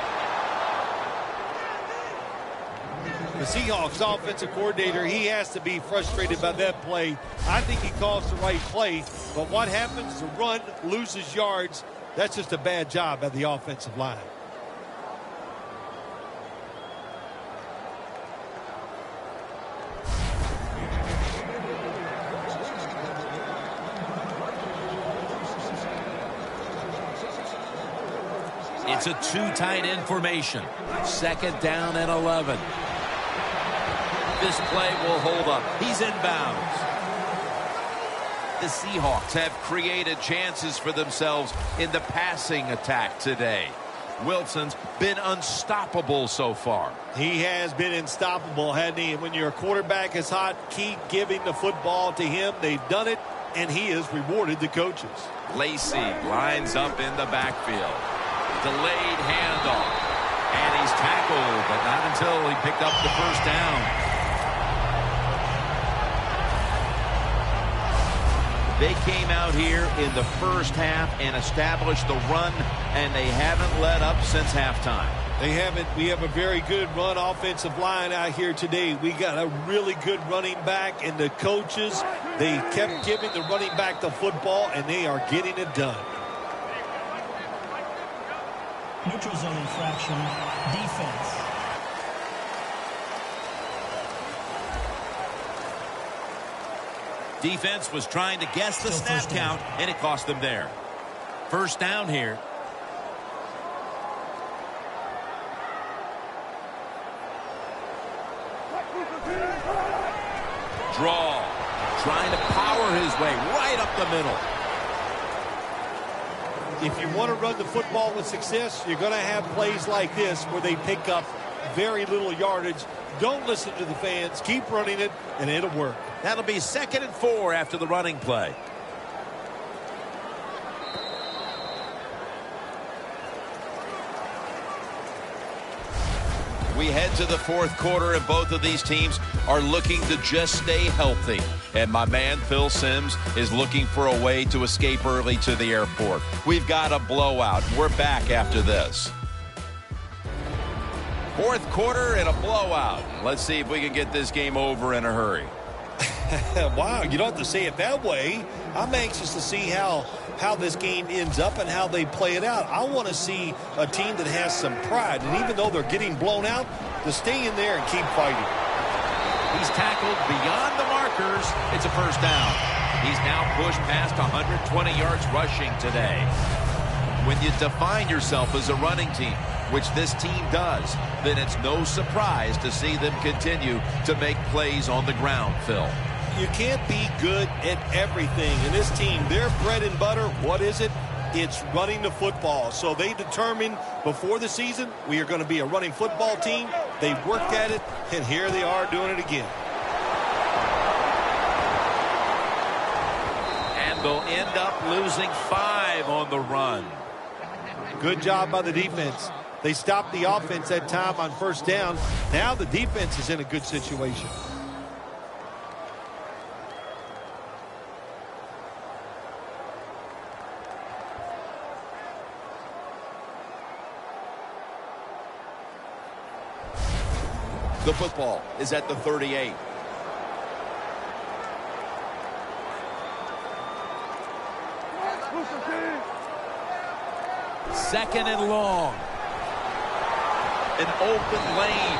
The Seahawks offensive coordinator, he has to be frustrated by that play. I think he calls the right play, but what happens? The run loses yards. That's just a bad job by the offensive line. It's a two-tight end formation. Second down and 11. This play will hold up. He's inbounds. The Seahawks have created chances for themselves in the passing attack today. Wilson's been unstoppable so far. He has been unstoppable, hasn't he? And when your quarterback is hot, keep giving the football to him. They've done it, and he has rewarded the coaches. Lacy lines up in the backfield. Delayed handoff. And he's tackled, but not until he picked up the first down. They came out here in the first half and established the run, and they haven't let up since halftime. They haven't. We have a very good run offensive line out here today. We got a really good running back, and the coaches, they kept giving the running back the football, and they are getting it done. Neutral zone infraction. Defense. Defense was trying to guess the snap count, and it cost them there. First down here. Draw. Trying to power his way right up the middle. If you want to run the football with success, you're going to have plays like this where they pick up very little yardage. Don't listen to the fans. Keep running it, and it'll work. That'll be 2nd and 4 after the running play. We head to the fourth quarter, and both of these teams are looking to just stay healthy. And my man Phil Simms is looking for a way to escape early to the airport. We've got a blowout. We're back after this. Fourth quarter and a blowout. Let's see if we can get this game over in a hurry. Wow, you don't have to say it that way. I'm anxious to see how this game ends up and how they play it out. I want to see a team that has some pride, and even though they're getting blown out, to stay in there and keep fighting. He's tackled beyond the markers. It's a first down. He's now pushed past 120 yards rushing today. When you define yourself as a running team, which this team does, then it's no surprise to see them continue to make plays on the ground, Phil. You can't be good at everything. And this team, their bread and butter, what is it? It's running the football. So they determined before the season we are going to be a running football team. They worked at it, and here they are doing it again. And they'll end up losing 5 on the run. Good job by the defense. They stopped the offense that time on first down. Now the defense is in a good situation. The football is at the 38. Second and long. An open lane.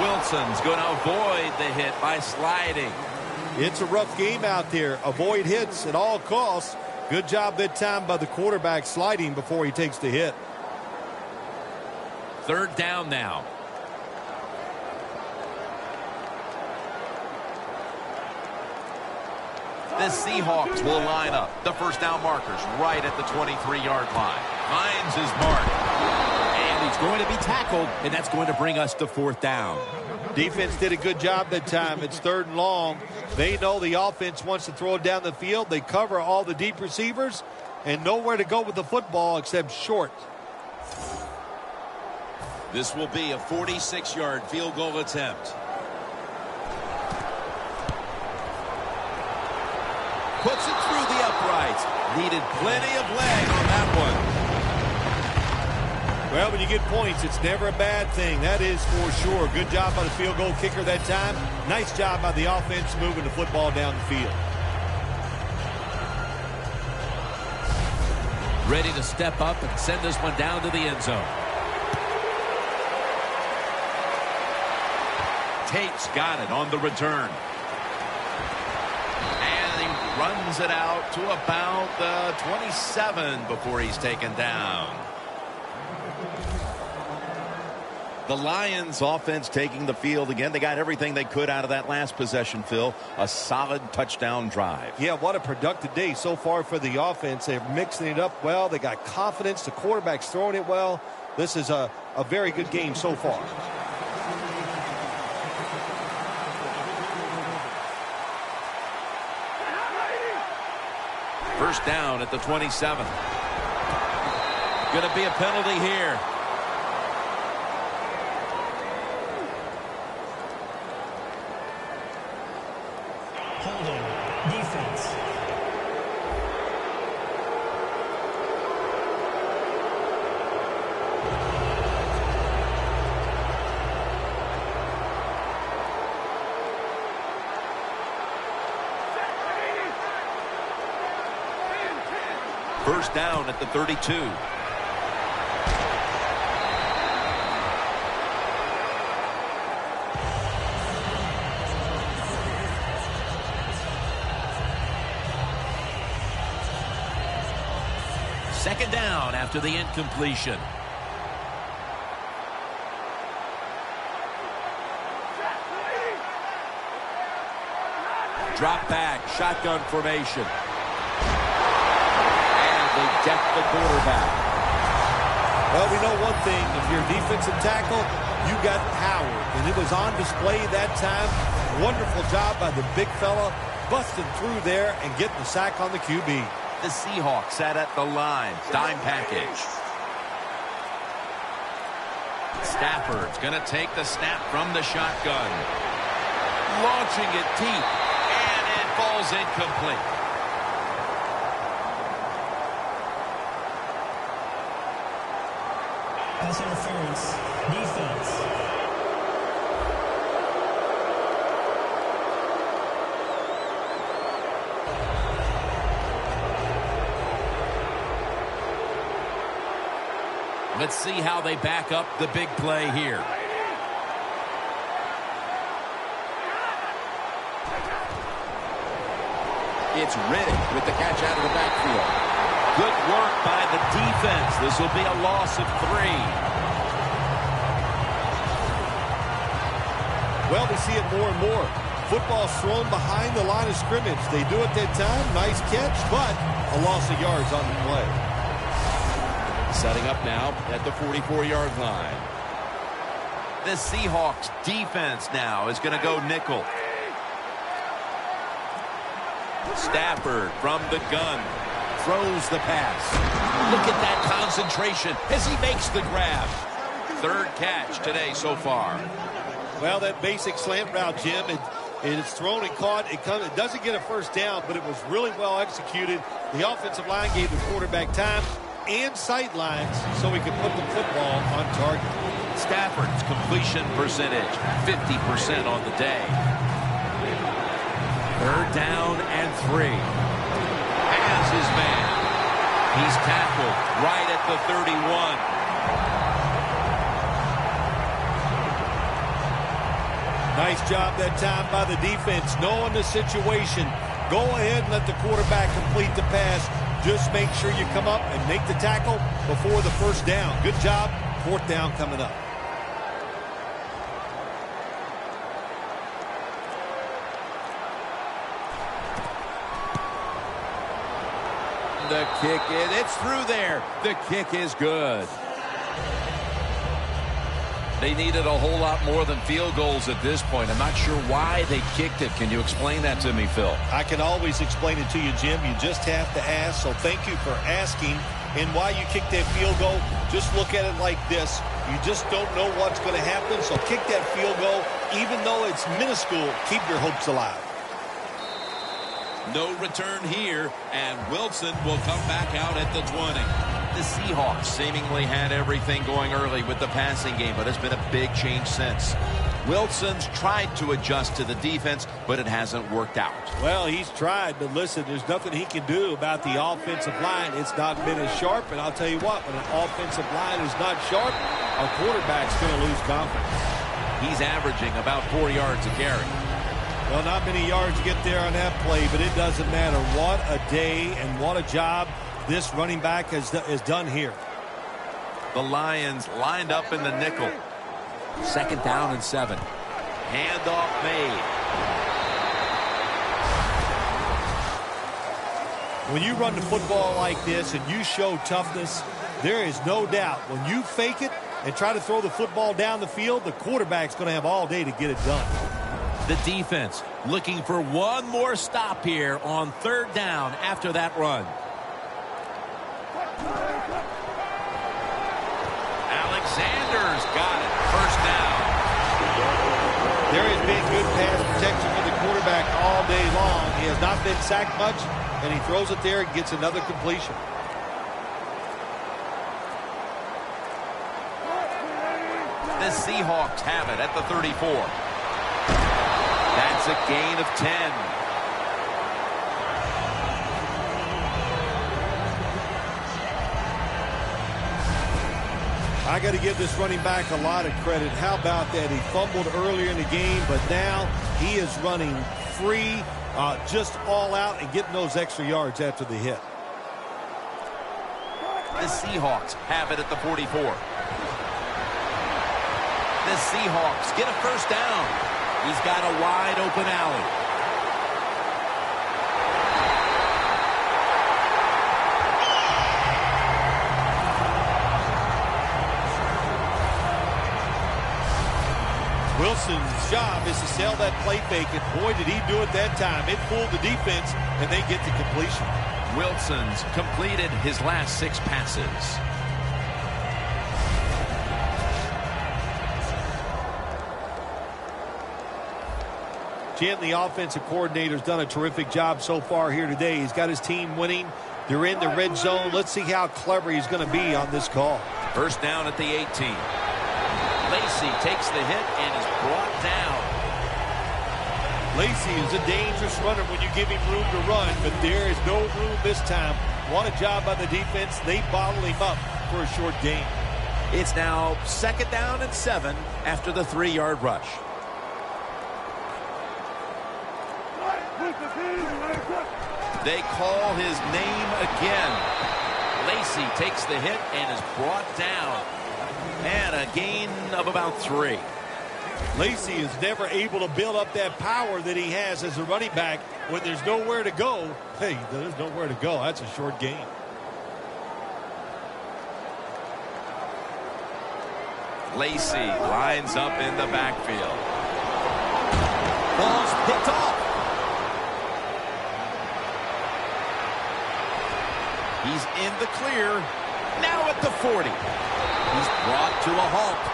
Wilson's going to avoid the hit by sliding. It's a rough game out there. Avoid hits at all costs. Good job that time by the quarterback sliding before he takes the hit. Third down now. The Seahawks will line up. The first down markers right at the 23-yard line. Finds his mark. And he's going to be tackled, and that's going to bring us to fourth down. Defense did a good job that time. It's third and long. They know the offense wants to throw it down the field. They cover all the deep receivers and nowhere to go with the football except short. This will be a 46-yard field goal attempt. Puts it through the uprights. Needed plenty of leg on that one. Well, when you get points, it's never a bad thing. That is for sure. Good job by the field goal kicker that time. Nice job by the offense moving the football down the field. Ready to step up and send this one down to the end zone. Tate's got it on the return. Runs it out to about the 27 before he's taken down. The Lions offense taking the field again. They got everything they could out of that last possession, Phil. A solid touchdown drive. Yeah, what a productive day so far for the offense. They're mixing it up well. They got confidence. The quarterback's throwing it well. This is a very good game so far. First down at the 27. Going to be a penalty here. Holding. Defense. First down at the 32. Second down after the incompletion. Drop back, shotgun formation. They deck the quarterback. Well, we know one thing. If you're a defensive tackle, you got power. And it was on display that time. Wonderful job by the big fella, busting through there and getting the sack on the QB. The Seahawks sat at the line. Dime package. Stafford's going to take the snap from the shotgun. Launching it deep. And it falls incomplete. Pass interference. Defense. Let's see how they back up the big play here. It's Riddick with the catch out of the backfield. Good work by the defense. This will be a loss of 3. Well, we see it more and more. Football thrown behind the line of scrimmage. They do it that time. Nice catch, but a loss of yards on the play. Setting up now at the 44-yard line. The Seahawks defense now is going to go nickel. Stafford from the gun throws the pass. Look at that concentration as he makes the grab. 3rd catch today so far. Well, that basic slant route, Jim, it's thrown and caught. It doesn't get a first down, but it was really well executed. The offensive line gave the quarterback time and sight lines so he could put the football on target. Stafford's completion percentage, 50% on the day. 3rd down and 3. Has his man. He's tackled right at the 31. Nice job that time by the defense, knowing the situation. Go ahead and let the quarterback complete the pass. Just make sure you come up and make the tackle before the first down. Good job. 4th down coming up. The kick, it's through there. The kick is good. They needed a whole lot more than field goals at this point. I'm not sure why they kicked it. Can you explain that to me, Phil? I can always explain it to you, Jim. You just have to ask, so thank you for asking. And why you kick that field goal, just look at it like this. You just don't know what's going to happen, so kick that field goal. Even though it's minuscule, keep your hopes alive. No return here, and Wilson will come back out at the 20. The Seahawks seemingly had everything going early with the passing game, but it's been a big change since. Wilson's tried to adjust to the defense, but it hasn't worked out. Well, he's tried, but listen, there's nothing he can do about the offensive line. It's not been as sharp, and I'll tell you what, when an offensive line is not sharp, our quarterback's going to lose confidence. He's averaging about 4 yards a carry. Well, not many yards to get there on that play, but it doesn't matter. What a day and what a job this running back has done here. The Lions lined up in the nickel. 2nd down and 7. Handoff made. When you run the football like this and you show toughness, there is no doubt when you fake it and try to throw the football down the field, the quarterback's going to have all day to get it done. The defense looking for one more stop here on 3rd down after that run. Alexander's got it. 1st down. There has been good pass protection for the quarterback all day long. He has not been sacked much, and he throws it there and gets another completion. The Seahawks have it at the 34. That's a gain of 10. I got to give this running back a lot of credit. How about that? He fumbled earlier in the game, but now he is running free, just all out and getting those extra yards after the hit. The Seahawks have it at the 44. The Seahawks get a 1st down. He's got a wide open alley. Wilson's job is to sell that play fake, and boy, did he do it that time. It fooled the defense, and they get the completion. Wilson's completed his last 6 passes. Jim, the offensive coordinator's done a terrific job so far here today. He's got his team winning. They're in the red zone. Let's see how clever he's going to be on this call. 1st down at the 18. Lacey takes the hit and is brought down. Lacey is a dangerous runner when you give him room to run, but there is no room this time. What a job by the defense. They bottle him up for a short gain. It's now 2nd down and 7 after the 3-yard rush. They call his name again. Lacy takes the hit and is brought down. And a gain of about 3. Lacy is never able to build up that power that he has as a running back when there's nowhere to go. Hey, there's nowhere to go. That's a short gain. Lacy lines up in the backfield. Ball's picked off. He's in the clear. Now at the 40. He's brought to a halt.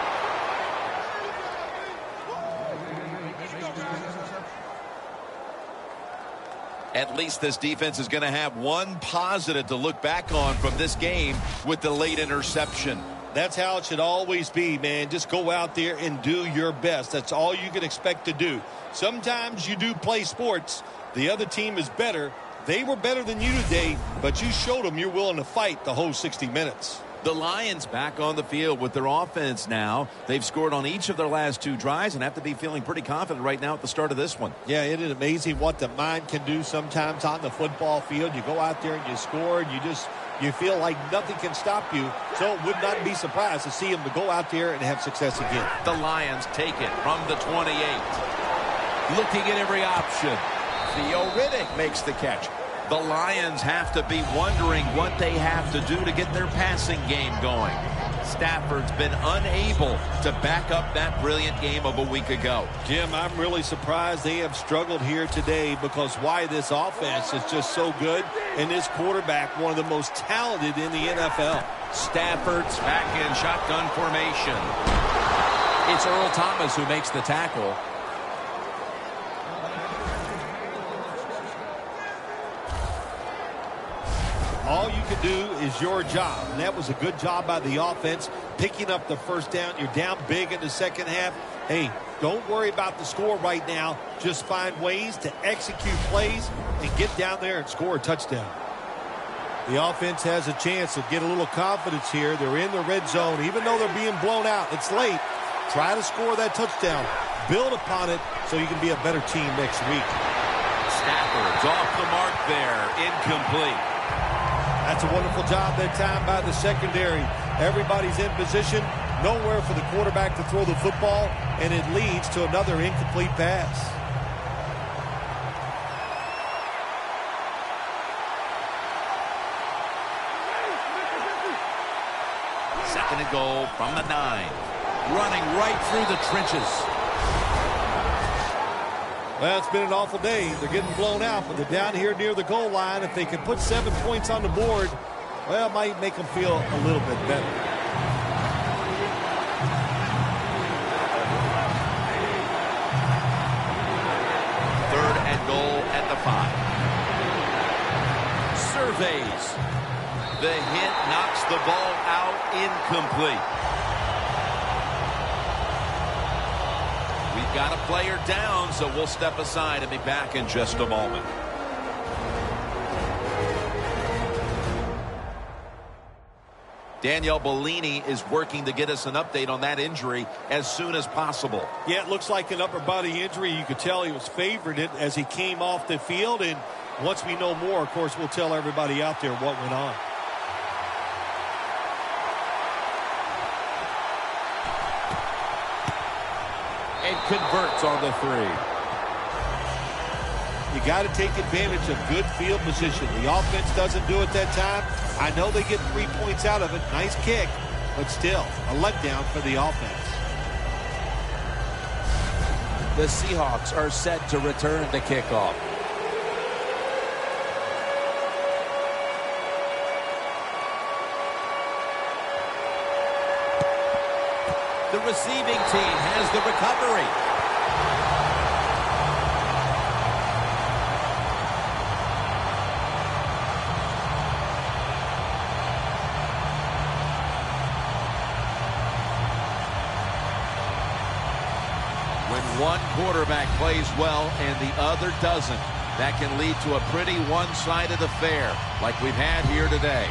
At least this defense is going to have one positive to look back on from this game with the late interception. That's how it should always be, man. Just go out there and do your best. That's all you can expect to do. Sometimes you do play sports. The other team is better. They were better than you today, but you showed them you're willing to fight the whole 60 minutes. The Lions back on the field with their offense now. They've scored on each of their last 2 drives and have to be feeling pretty confident right now at the start of this one. Yeah, it is amazing what the mind can do sometimes on the football field. You go out there and you score, and you feel like nothing can stop you. So it would not be surprised to see him to go out there and have success again. The Lions take it from the 28. Looking at every option. Theo Riddick makes the catch. The Lions have to be wondering what they have to do to get their passing game going. Stafford's been unable to back up that brilliant game of a week ago. Jim, I'm really surprised they have struggled here today, because why this offense is just so good, and this quarterback, one of the most talented in the NFL. Stafford's back in shotgun formation. It's Earl Thomas who makes the tackle. All you can do is your job, and that was a good job by the offense, picking up the first down. You're down big in the second half. Hey, don't worry about the score right now. Just find ways to execute plays and get down there and score a touchdown. The offense has a chance to get a little confidence here. They're in the red zone. Even though they're being blown out, it's late. Try to score that touchdown. Build upon it so you can be a better team next week. Stafford's off the mark there. Incomplete. That's a wonderful job that time by the secondary. Everybody's in position. Nowhere for the quarterback to throw the football, and it leads to another incomplete pass. Second and goal from the 9. Running right through the trenches. Well, it's been an awful day. They're getting blown out, but they're down here near the goal line. If they can put 7 points on the board, well, it might make them feel a little bit better. Third and goal at the 5. Surveys. The hit knocks the ball out, incomplete. We've got a player down, so we'll step aside and be back in just a moment. Danielle Bellini is working to get us an update on that injury as soon as possible. Yeah, it looks like an upper body injury. You could tell he was favoring it as he came off the field. And once we know more, of course, we'll tell everybody out there what went on. And converts on the 3. You got to take advantage of good field position. The offense doesn't do it that time. I know they get 3 points out of it. Nice kick, but still a letdown for the offense. The Seahawks are set to return the kickoff. The receiving team has the recovery. When one quarterback plays well and the other doesn't, that can lead to a pretty one-sided affair like we've had here today.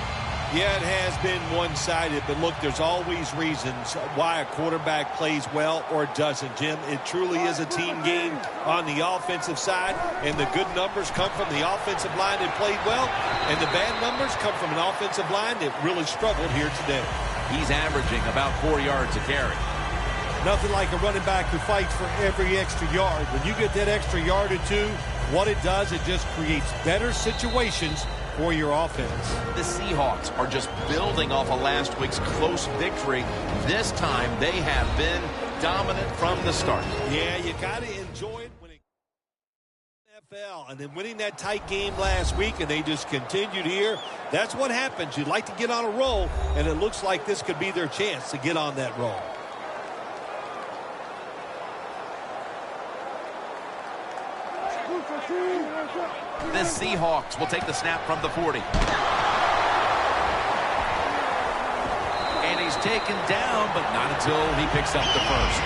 Yeah, it has been one-sided, but look, there's always reasons why a quarterback plays well or doesn't, Jim. It truly is a team game on the offensive side, and the good numbers come from the offensive line that played well, and the bad numbers come from an offensive line that really struggled here today. He's averaging about 4 yards a carry. Nothing like a running back who fights for every extra yard. When you get that extra yard or two, what it does, it just creates better situations for your offense. The Seahawks are just building off of last week's close victory. This time they have been dominant from the start. Yeah, you got to enjoy it when it NFL, and then winning that tight game last week, and they just continued here. That's what happens. You'd like to get on a roll, and it looks like this could be their chance to get on that roll. The Seahawks will take the snap from the 40. And he's taken down, but not until he picks up the first.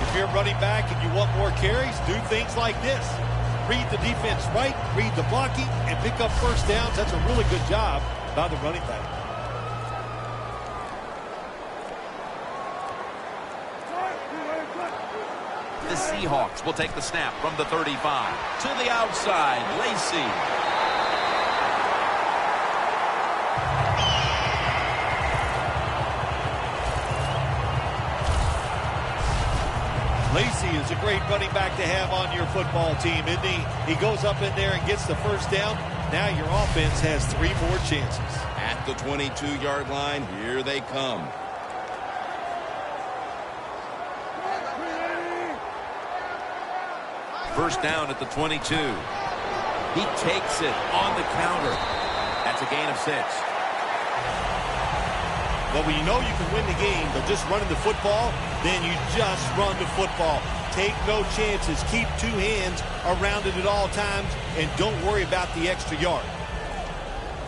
If you're running back and you want more carries, do things like this. Read the defense right, read the blocking, and pick up first downs. That's a really good job by the running back. The Seahawks will take the snap from the 35. To the outside, Lacy. Lacy is a great running back to have on your football team, isn't he? He goes up in there and gets the first down. Now your offense has 3 more chances. At the 22-yard line, here they come. First down at the 22. He takes it on the counter. That's a gain of 6. Well, when you know you can win the game, but just running the football, then you just run the football. Take no chances. Keep 2 hands around it at all times, and don't worry about the extra yard.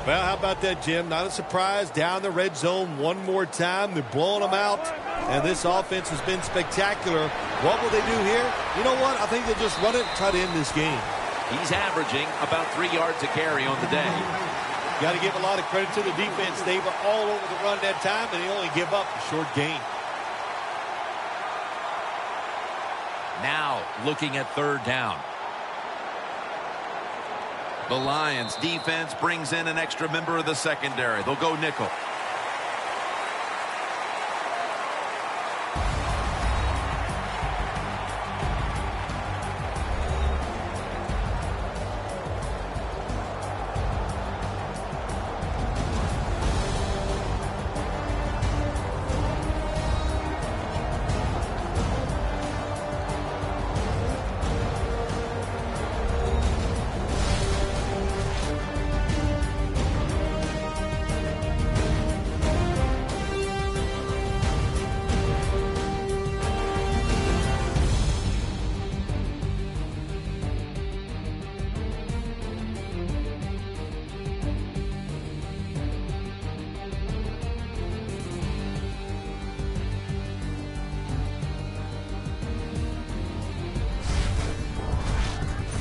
Well, how about that, Jim? Not a surprise. Down the red zone one more time. They're blowing them out. And this offense has been spectacular. What will they do here? You know what? I think they'll just run it and try to end this game. He's averaging about 3 yards a carry on the day. Got to give a lot of credit to the defense. They were all over the run that time, and they only give up a short gain. Now looking at 3rd down. The Lions defense brings in an extra member of the secondary. They'll go nickel.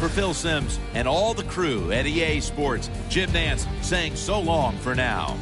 For Phil Simms and all the crew at EA Sports, Jim Nance saying so long for now.